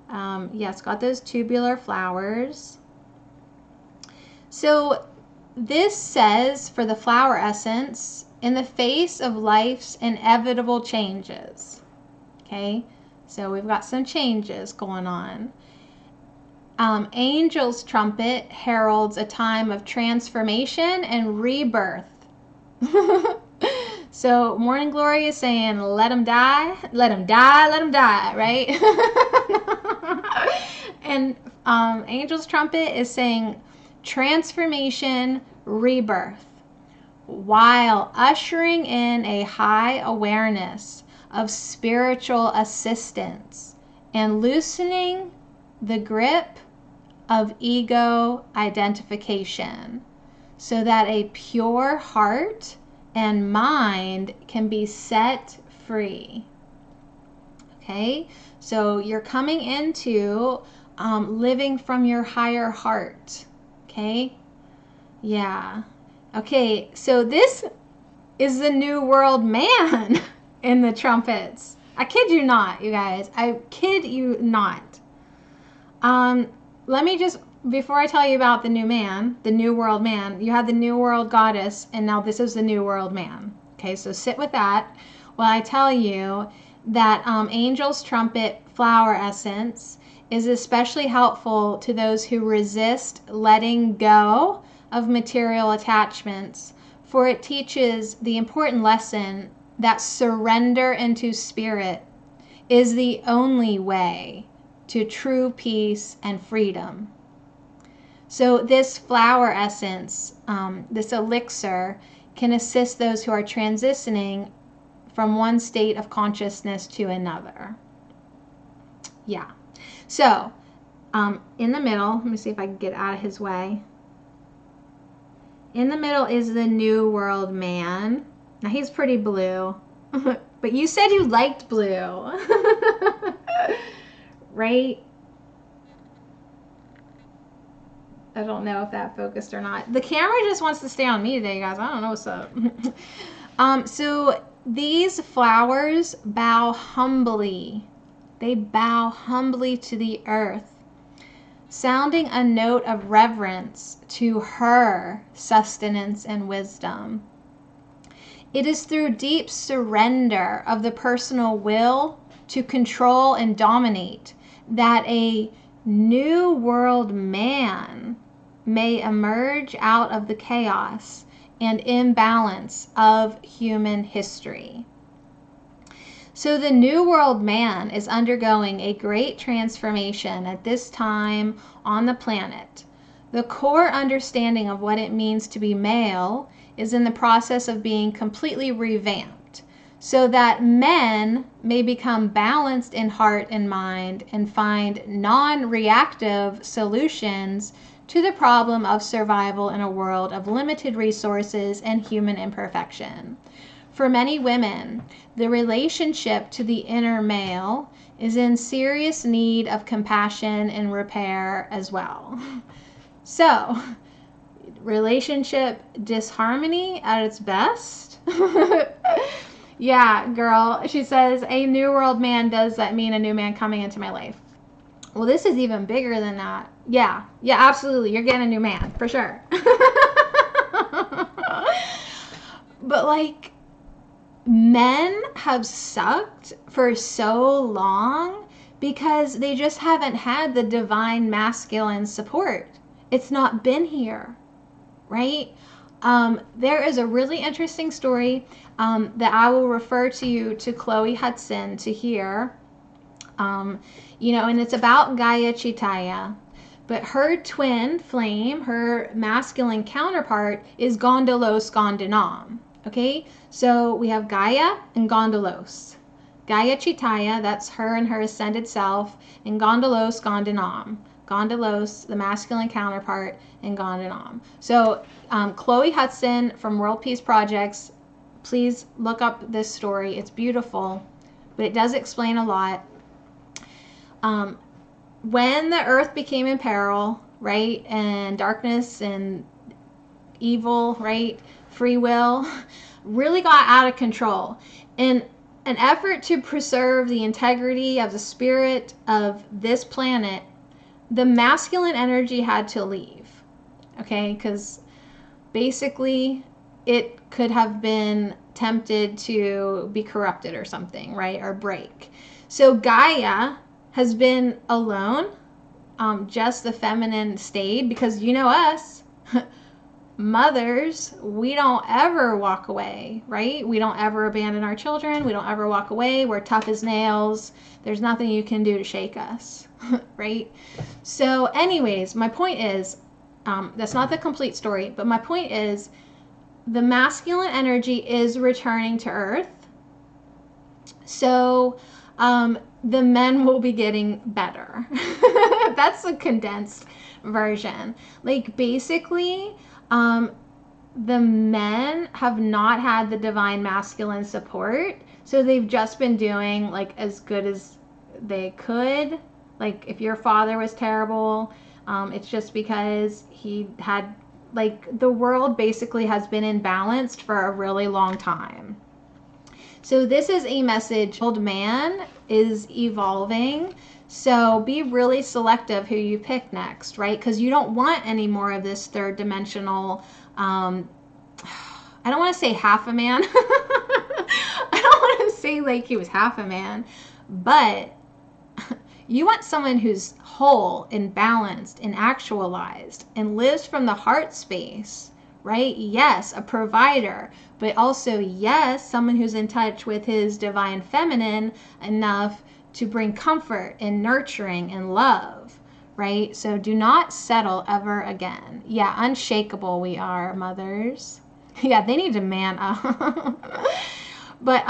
Yeah, it's got those tubular flowers. So this says for the flower essence, in the face of life's inevitable changes. Okay, so we've got some changes going on. Angel's Trumpet heralds a time of transformation and rebirth. So Morning Glory is saying, let them die, let them die, let them die, right? And Angel's Trumpet is saying transformation, rebirth, while ushering in a high awareness of spiritual assistance and loosening the grip of ego identification so that a pure heart and mind can be set free. Okay, so you're coming into living from your higher heart. Okay, yeah. Okay, so this is the New World Man in the trumpets. I kid you not, you guys. I kid you not. Let me just, before I tell you about the new man, the New World Man, you had the New World Goddess, and now this is the New World Man. Okay, so sit with that while I tell you that Angel's Trumpet flower essence is especially helpful to those who resist letting go of material attachments, for it teaches the important lesson that surrender into spirit is the only way to true peace and freedom. So this flower essence, this elixir, can assist those who are transitioning from one state of consciousness to another. Yeah. So In the middle, let me see if I can get out of his way. In the middle is the New World Man. Now he's pretty blue. But you said you liked blue. Right? I don't know if that focused or not. The camera just wants to stay on me today, guys. I don't know what's up. So these flowers bow humbly. They bow humbly to the earth, sounding a note of reverence to her sustenance and wisdom. It is through deep surrender of the personal will to control and dominate that a new world man may emerge out of the chaos and imbalance of human history. So the New World Man is undergoing a great transformation at this time on the planet. The core understanding of what it means to be male is in the process of being completely revamped, so that men may become balanced in heart and mind and find non-reactive solutions to the problem of survival in a world of limited resources and human imperfection. For many women, the relationship to the inner male is in serious need of compassion and repair as well. So, relationship disharmony at its best. Yeah, girl. She says, a new world man, does that mean a new man coming into my life? Well, this is even bigger than that. Yeah, absolutely. You're getting a new man, for sure. But like, men have sucked for so long because they just haven't had the divine masculine support. It's not been here, right? There is a really interesting story that I will refer to you to Chloe Hudson to hear. And it's about Gaia Chitaya. But her twin flame, her masculine counterpart, is Gondolos Gondinam. Okay, so we have Gaia and Gondolos. Gaia Chitaya, that's her and her ascended self, and Gondolos Gondinam. Gondolos, the masculine counterpart, and Gondinam. So Chloe Hudson from World Peace Projects, please look up this story. It's beautiful, but it does explain a lot. When the earth became in peril, right, and darkness and evil, right, free will, really got out of control. In an effort to preserve the integrity of the spirit of this planet, the masculine energy had to leave, okay, because basically it could have been tempted to be corrupted or something, right, or break. So Gaia has been alone. Just the feminine stayed, because you know us, mothers, we don't ever walk away, right? We don't ever abandon our children. We don't ever walk away. We're tough as nails. There's nothing you can do to shake us, right? So anyways, my point is, that's not the complete story, but my point is the masculine energy is returning to Earth. So the men will be getting better. That's a condensed version. Like basically, the men have not had the divine masculine support, so they've just been doing like as good as they could. Like if your father was terrible, it's just because he had, like, the world basically has been imbalanced for a really long time. So this is a message. Old man is evolving. So be really selective who you pick next, right? Because you don't want any more of this third dimensional, I don't want to say half a man. I don't want to say like he was half a man, but you want someone who's whole and balanced and actualized and lives from the heart space, right? Yes, a provider, but also, yes, someone who's in touch with his divine feminine enough to bring comfort and nurturing and love, right? So do not settle ever again. Yeah, unshakable we are, mothers. Yeah, they need to man up. But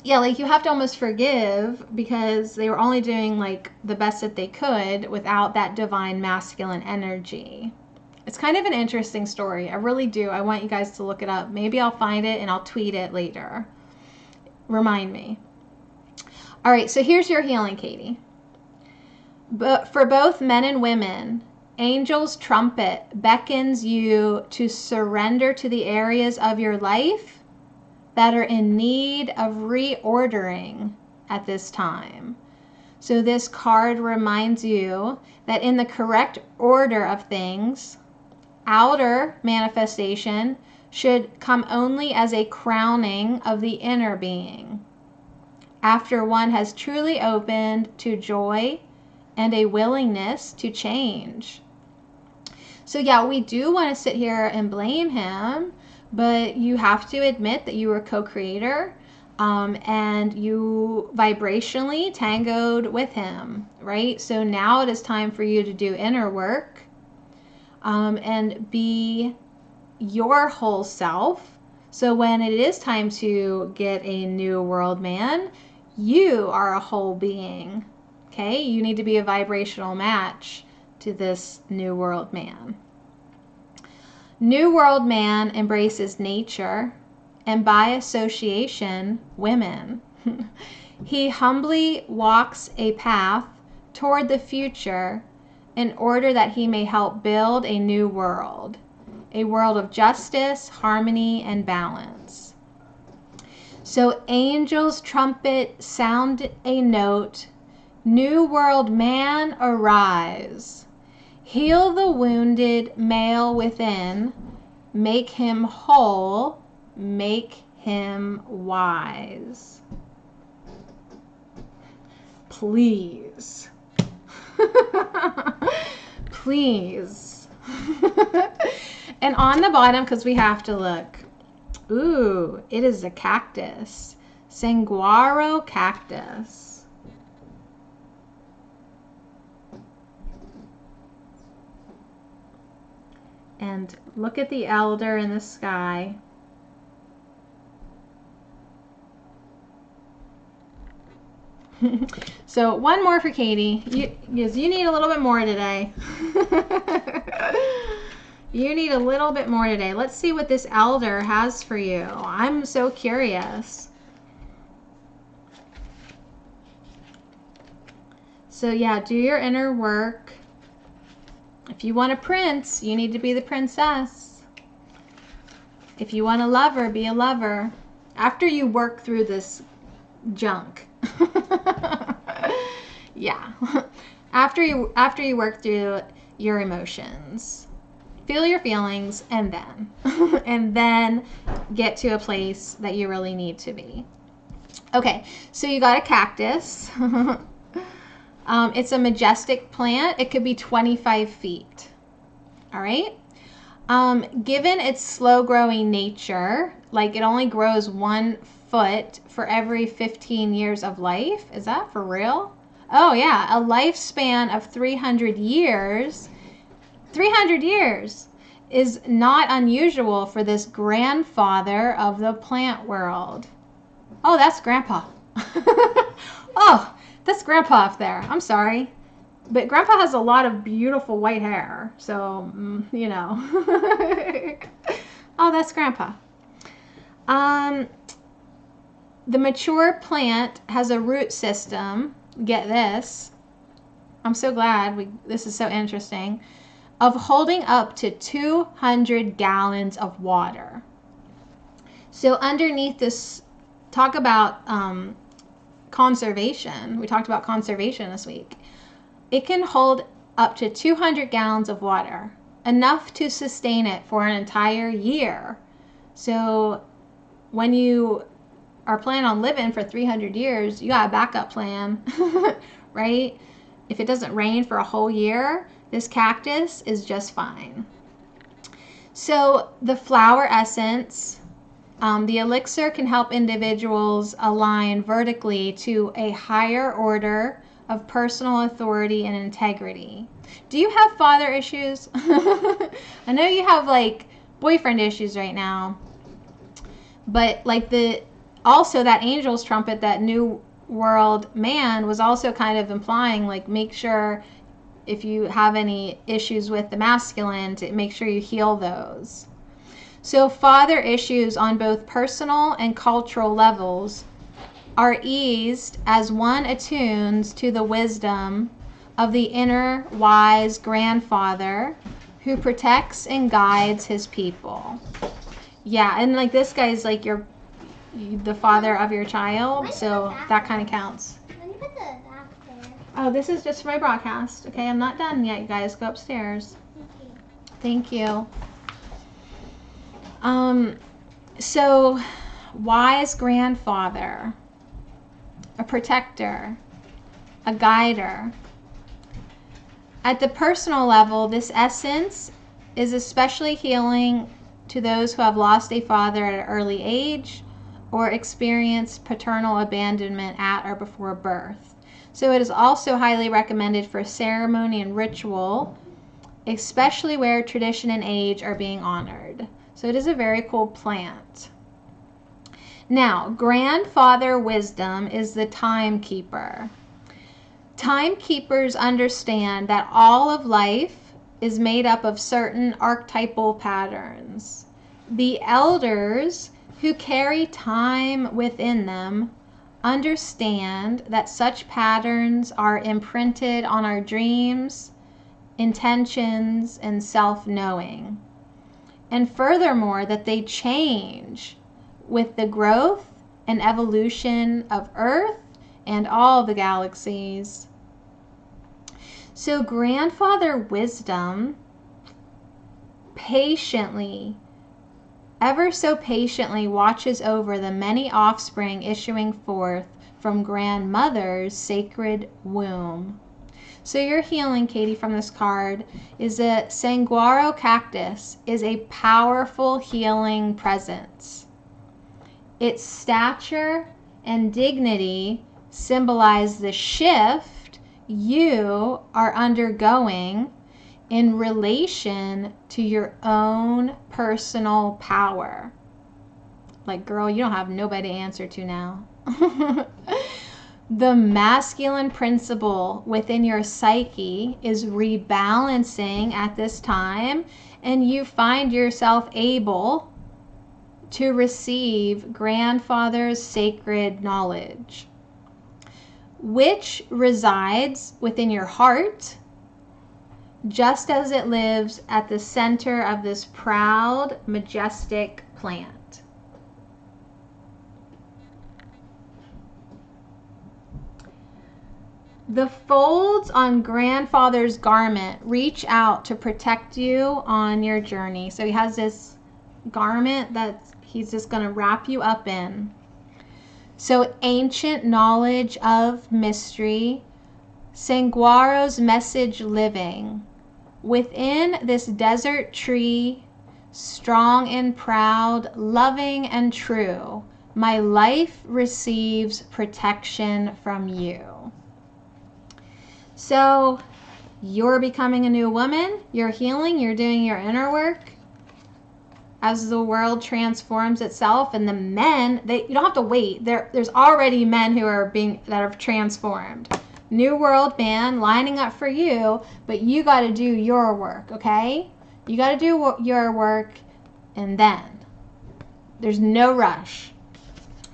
yeah, like you have to almost forgive because they were only doing like the best that they could without that divine masculine energy. It's kind of an interesting story. I really do. I want you guys to look it up. Maybe I'll find it and I'll tweet it later. Remind me. All right, so here's your healing, Katie. But for both men and women, Angel's trumpet beckons you to surrender to the areas of your life that are in need of reordering at this time. So this card reminds you that in the correct order of things, outer manifestation should come only as a crowning of the inner being, after one has truly opened to joy and a willingness to change. So yeah, we do want to sit here and blame him, but you have to admit that you were co-creator, and you vibrationally tangoed with him, right? So now it is time for you to do inner work, and be your whole self. So when it is time to get a new world man, you are a whole being. Okay, you need to be a vibrational match to this new world man. New world man embraces nature and by association, women. He humbly walks a path toward the future in order that he may help build a new world, a world of justice, harmony, and balance. So angels trumpet sound a note. New world man, arise. Heal the wounded male within. Make him whole. Make him wise. Please. Please. And on the bottom, because we have to look. Ooh, it is a cactus. Saguaro cactus. And look at the elder in the sky. So one more for Katie. You need a little bit more today. You need a little bit more today. Let's see what this elder has for you. I'm so curious. So yeah, do your inner work. If you want a prince, you need to be the princess. If you want a lover, be a lover. After you work through this junk. Yeah. After you work through your emotions. Feel your feelings and then get to a place that you really need to be. Okay, so you got a cactus. It's a majestic plant. It could be 25 feet. All right. Given its slow growing nature, like it only grows 1 foot for every 15 years of life. Is that for real? Oh yeah, a lifespan of 300 years. 300 years is not unusual for this grandfather of the plant world. Oh, that's Grandpa. Oh, that's Grandpa up there. I'm sorry. But Grandpa has a lot of beautiful white hair. So, you know. Oh, that's Grandpa. The mature plant has a root system. Get this. I'm so glad. This is so interesting. Of holding up to 200 gallons of water. So underneath this, talk about conservation. We talked about conservation this week. It can hold up to 200 gallons of water, enough to sustain it for an entire year. So when you are planning on living for 300 years, you got a backup plan, right? If it doesn't rain for a whole year, this cactus is just fine. So the flower essence, the elixir can help individuals align vertically to a higher order of personal authority and integrity. Do you have father issues? I know you have like boyfriend issues right now, but like the also that angel's trumpet, that new world man, was also kind of implying, like, make sure if you have any issues with the masculine, to make sure you heal those. So father issues on both personal and cultural levels are eased as one attunes to the wisdom of the inner wise grandfather who protects and guides his people. Yeah, and like this guy's like the father of your child, so that kind of counts. When you put the back there. Oh, this is just for my broadcast. Okay, I'm not done yet, you guys. Go upstairs. Thank you. So wise grandfather, a protector, a guider. At the personal level, this essence is especially healing to those who have lost a father at an early age or experienced paternal abandonment at or before birth. So it is also highly recommended for ceremony and ritual, especially where tradition and age are being honored. So it is a very cool plant. Now, grandfather wisdom is the timekeeper. Timekeepers understand that all of life is made up of certain archetypal patterns. The elders who carry time within them understand that such patterns are imprinted on our dreams, intentions, and self-knowing. And furthermore, that they change with the growth and evolution of Earth and all the galaxies. So grandfather wisdom patiently, ever so patiently, watches over the many offspring issuing forth from grandmother's sacred womb. So your healing, Katie, from this card is a saguaro cactus is a powerful healing presence. Its stature and dignity symbolize the shift you are undergoing in relation to your own personal power. Like, girl, you don't have nobody to answer to now. The masculine principle within your psyche is rebalancing at this time, and you find yourself able to receive grandfather's sacred knowledge, which resides within your heart, just as it lives at the center of this proud, majestic plant. The folds on grandfather's garment reach out to protect you on your journey. So he has this garment that he's just going to wrap you up in. So ancient knowledge of mystery, Sanguaro's message living. Within this desert tree, strong and proud, loving and true, my life receives protection from you. So you're becoming a new woman, you're healing, you're doing your inner work as the world transforms itself. And the men, you don't have to wait. There's already men who are that are transformed. New world man lining up for you, but you got to do your work, okay? You got to do your work, and then there's no rush,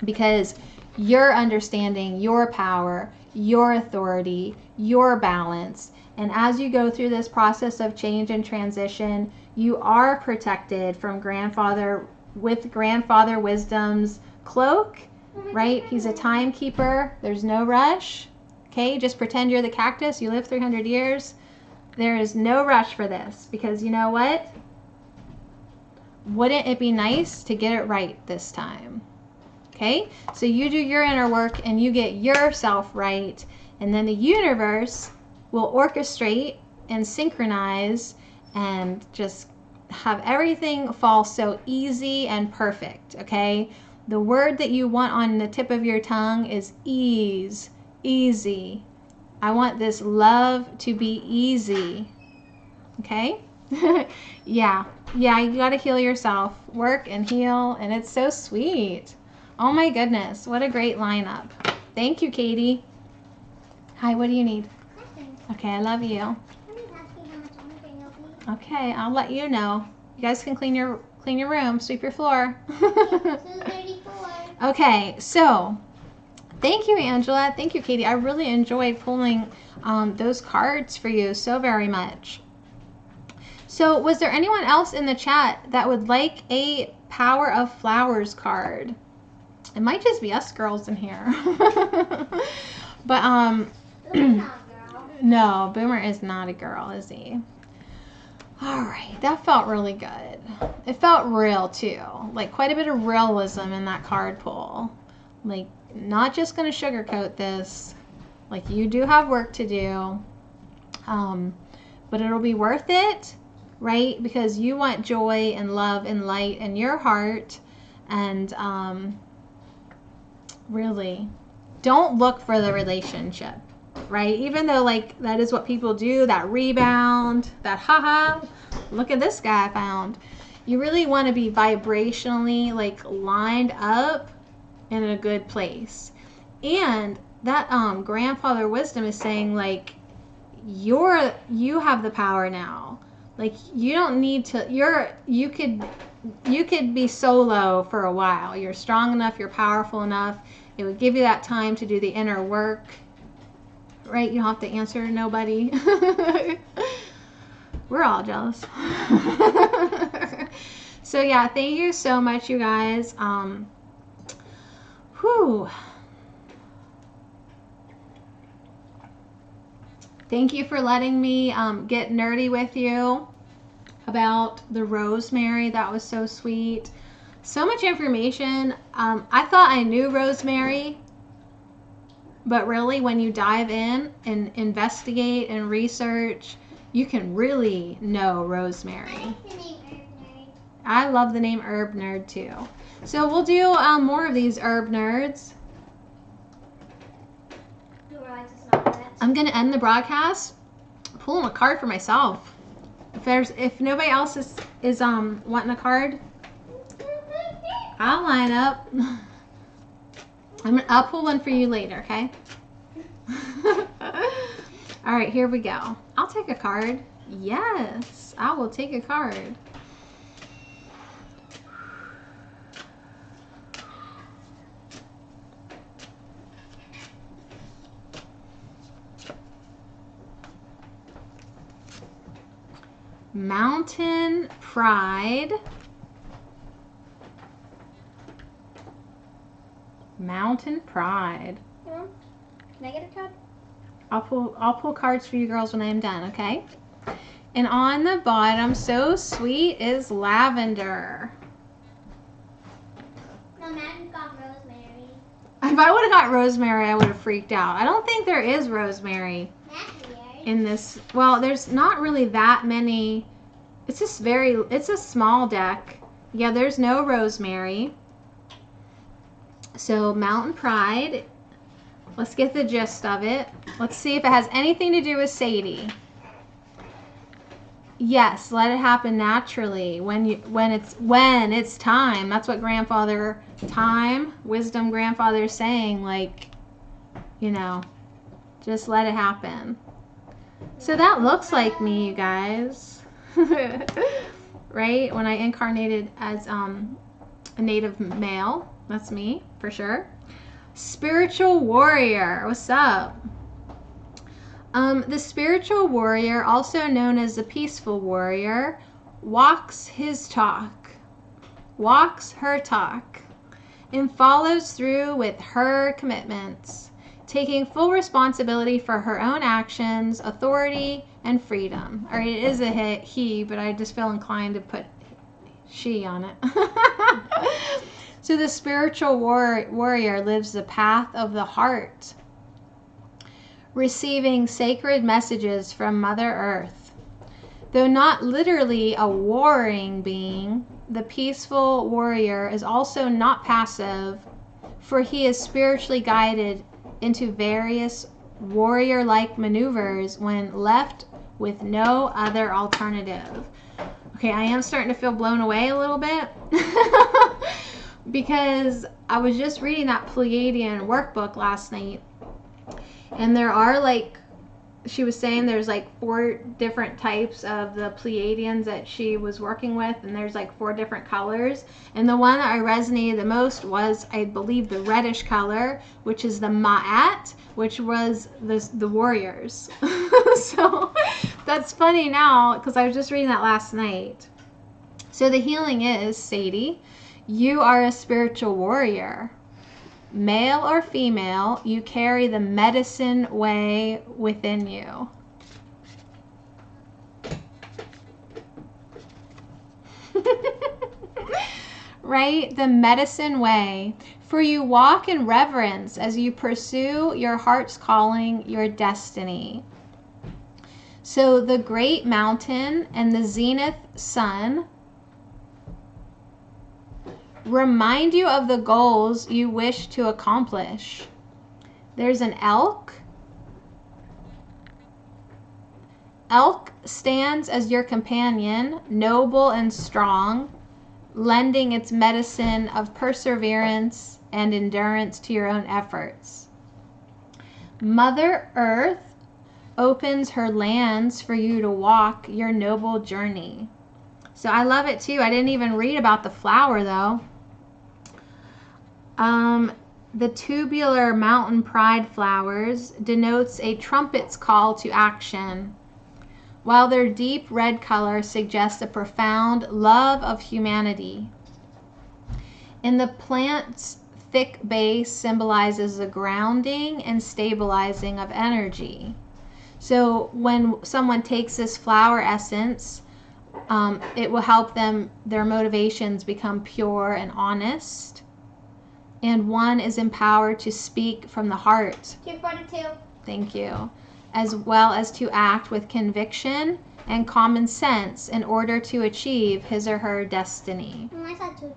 because you're understanding your power, your authority, your balance. And as you go through this process of change and transition, you are protected from grandfather wisdom's cloak, right? He's a timekeeper. There's no rush. Okay, just pretend you're the cactus. You live 300 years. There is no rush for this, because you know what? Wouldn't it be nice to get it right this time? Okay, so you do your inner work and you get yourself right, and then the universe will orchestrate and synchronize and just have everything fall so easy and perfect, okay? The word that you want on the tip of your tongue is ease, easy. I want this love to be easy, okay? Yeah, you got to heal yourself, work and heal, and it's so sweet. Oh my goodness, what a great lineup. Thank you, Katie. Hi, what do you need? Nothing. Okay, I love you. Somebody's asking how much anything will be. Okay, I'll let you know. You guys can clean your room, sweep your floor. 234. Okay, so thank you, Angela. Thank you, Katie. I really enjoyed pulling those cards for you so very much. So was there anyone else in the chat that would like a Power of Flowers card? It might just be us girls in here. But Boomer's not a girl. no, Boomer is not a girl, is he? All right, that felt really good. It felt real too. Like quite a bit of realism in that card pull. Like not just going to sugarcoat this. Like you do have work to do. But it'll be worth it, right? Because you want joy and love and light in your heart. And really, don't look for the relationship, right? Even though like that is what people do, that rebound, that haha, look at this guy I found. You really want to be vibrationally like lined up in a good place. And that grandfather wisdom is saying like you have the power now. Like you don't need to you could be solo for a while. You're strong enough, you're powerful enough. It would give you that time to do the inner work. Right? You don't have to answer to nobody. We're all jealous. So yeah, thank you so much, you guys. Whew. Thank you for letting me get nerdy with you about the rosemary. That was so sweet. So much information. I thought I knew rosemary, but really when you dive in and investigate and research, you can really know rosemary. I love the name Herb Nerd too. So we'll do more of these Herb Nerds. I'm gonna end the broadcast pulling a card for myself. If nobody else is wanting a card, I'll line up. I'll pull one for you later, okay? All right, here we go. I'll take a card. Yes, I will take a card. Mountain Pride. Mountain Pride. Can I get a card? I'll pull cards for you girls when I am done, okay? And on the bottom, so sweet, is Lavender. No, Matt got rosemary. If I would have got rosemary, I would have freaked out. I don't think there is rosemary in this. Well, there's not really that many. It's just it's a small deck. Yeah, there's no rosemary. So Mountain Pride, let's get the gist of it. Let's see if it has anything to do with Sadie. Yes, let it happen naturally when it's time. That's what grandfather time, wisdom grandfather is saying, like, you know, just let it happen. So that looks like me, you guys. Right? When I incarnated as a native male. That's me, for sure. Spiritual warrior. What's up? The spiritual warrior, also known as the peaceful warrior, walks his talk, walks her talk, and follows through with her commitments, taking full responsibility for her own actions, authority, and freedom. All right, it is a he, but I just feel inclined to put she on it. So the spiritual warrior lives the path of the heart, receiving sacred messages from Mother Earth. Though not literally a warring being, the peaceful warrior is also not passive, for he is spiritually guided into various warrior-like maneuvers when left with no other alternative. Okay, I am starting to feel blown away a little bit. because I was just reading that Pleiadian workbook last night, and there are like, she was saying there's like 4 different types of the Pleiadians that she was working with, and there's like 4 different colors. And the one that I resonated the most was, I believe, the reddish color, which is the Ma'at, which was the warriors. So that's funny now because I was just reading that last night. So the healing is, Sadie, you are a spiritual warrior. Male or female, you carry the medicine way within you. Right? The medicine way. For you walk in reverence as you pursue your heart's calling, your destiny. So the great mountain and the zenith sun remind you of the goals you wish to accomplish. There's an elk. Elk stands as your companion, noble and strong, lending its medicine of perseverance and endurance to your own efforts. Mother Earth opens her lands for you to walk your noble journey. So I love it too. I didn't even read about the flower though. The tubular mountain pride flowers denotes a trumpet's call to action, while their deep red color suggests a profound love of humanity. And the plant's thick base symbolizes the grounding and stabilizing of energy. So when someone takes this flower essence, it will help them, their motivations become pure and honest. And one is empowered to speak from the heart. 242. Thank you. As well as to act with conviction and common sense in order to achieve his or her destiny. I saw 212.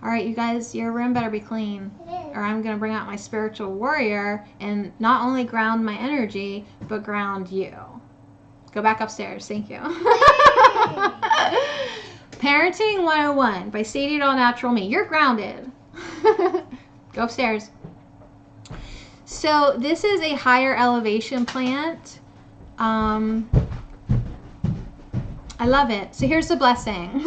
All right, you guys, your room better be clean, It is. or I'm going to bring out my spiritual warrior and not only ground my energy, but ground you. Go back upstairs. Thank you. Parenting 101 by Sadie All Natural Me. You're grounded. Go upstairs. So this is a higher elevation plant. I love it. So here's the blessing.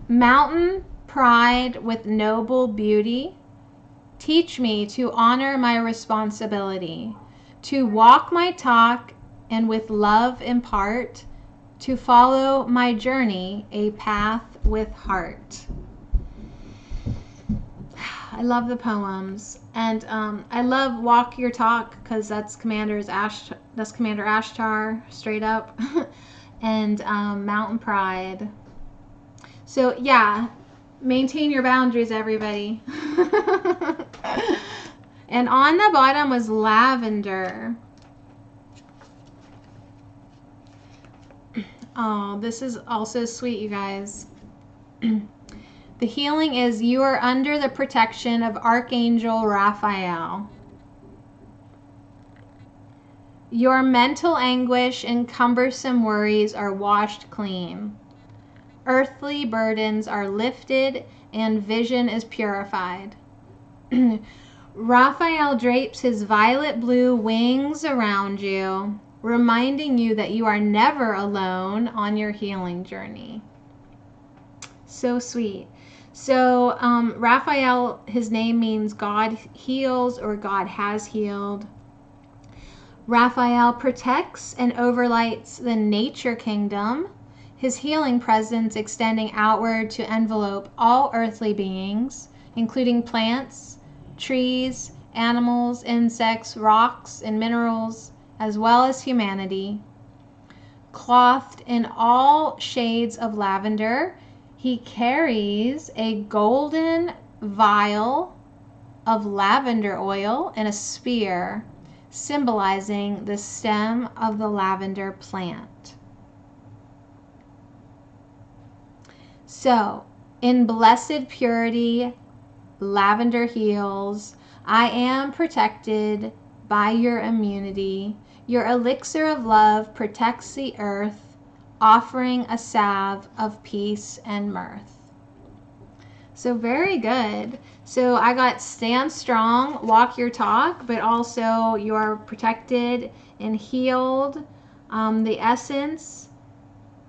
Mountain pride with noble beauty. Teach me to honor my responsibility, to walk my talk and with love impart, to follow my journey, a path with heart. I love the poems, and I love Walk Your Talk because that's Commander Ashtar, straight up, and Mountain Pride. So yeah, maintain your boundaries, everybody. And on the bottom was lavender. Oh, this is also sweet, you guys. The healing is you are under the protection of Archangel Raphael. Your mental anguish and cumbersome worries are washed clean. Earthly burdens are lifted and vision is purified. Raphael drapes his violet blue wings around you, reminding you that you are never alone on your healing journey. So sweet. So Raphael, his name means God heals or God has healed. Raphael protects and overlights the nature kingdom, his healing presence extending outward to envelope all earthly beings, including plants, trees, animals, insects, rocks, and minerals, as well as humanity. Clothed in all shades of lavender, he carries a golden vial of lavender oil in a spear, symbolizing the stem of the lavender plant. So, in blessed purity, lavender heals. I am protected by your immunity. Your elixir of love protects the earth, offering a salve of peace and mirth. So very good. So I got stand strong, walk your talk, but also you're protected and healed. The essence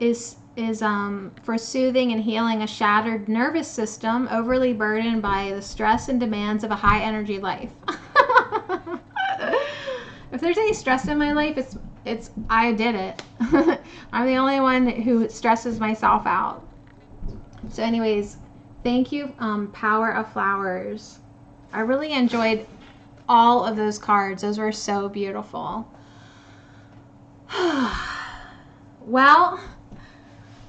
is for soothing and healing a shattered nervous system overly burdened by the stress and demands of a high energy life. If there's any stress in my life, it's I did it. I'm the only one who stresses myself out. So anyways, thank you, Power of Flowers. I really enjoyed all of those cards. Those were so beautiful. Well,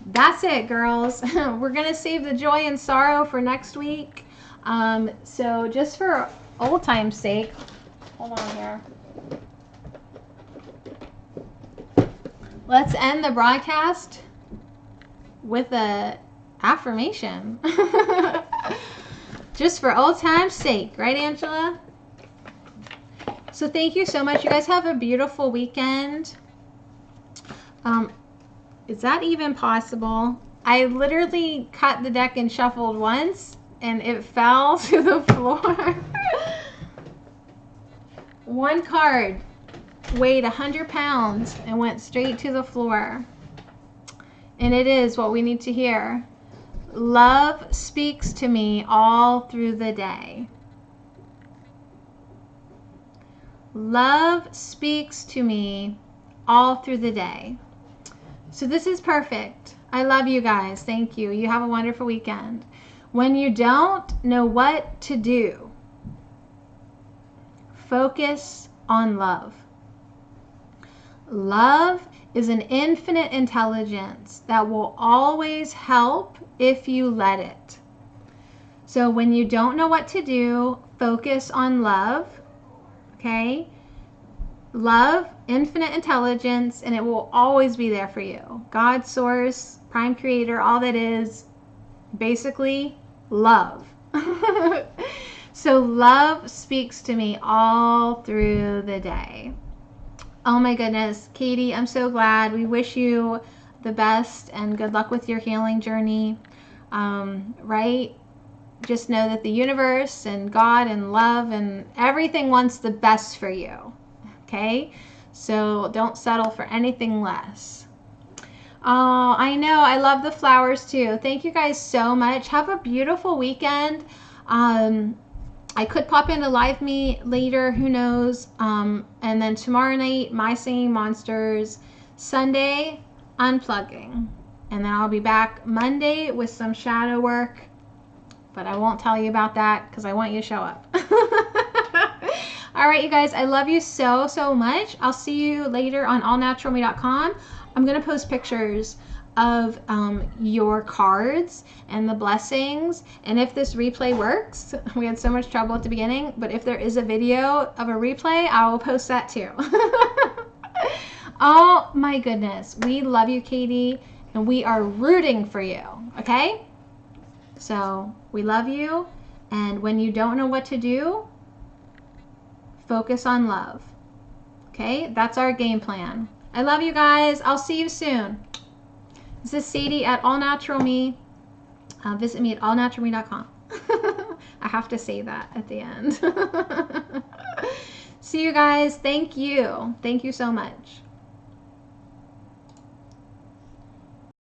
that's it, girls. We're going to save the joy and sorrow for next week. So just for old time's sake, hold on here. Let's end the broadcast with a affirmation. Just for old time's sake, right, Angela? So thank you so much. You guys have a beautiful weekend. Is that even possible? I literally cut the deck and shuffled once and it fell to the floor. One card weighed 100 pounds and went straight to the floor. And it is what we need to hear. Love speaks to me all through the day. Love speaks to me all through the day. So this is perfect. I love you guys. Thank you. You have a wonderful weekend. When you don't know what to do, focus on love. Love is an infinite intelligence that will always help if you let it. So when you don't know what to do, focus on love. Okay? Love, infinite intelligence, and it will always be there for you. God, source, prime creator, all that is basically love. So love speaks to me all through the day. Oh my goodness, Katie, I'm so glad. We wish you the best and good luck with your healing journey. Right? Just know that the universe and God and love and everything wants the best for you. Okay? So don't settle for anything less. Oh, I know. I love the flowers too. Thank you guys so much. Have a beautiful weekend. I could pop in a live meet later, who knows. And then tomorrow night, My Singing Monsters. Sunday, unplugging. And then I'll be back Monday with some shadow work. But I won't tell you about that because I want you to show up. All right, you guys, I love you so, so much. I'll see you later on allnaturalme.com. I'm going to post pictures of your cards and the blessings. And if this replay works, we had so much trouble at the beginning, but if there is a video of a replay, I will post that too. Oh my goodness. We love you, Katie, and we are rooting for you. Okay? So we love you. And when you don't know what to do, focus on love. Okay? That's our game plan. I love you guys. I'll see you soon. This is Sadie at All Natural Me. Visit me at allnaturalme.com. I have to say that at the end. See you guys. Thank you. Thank you so much.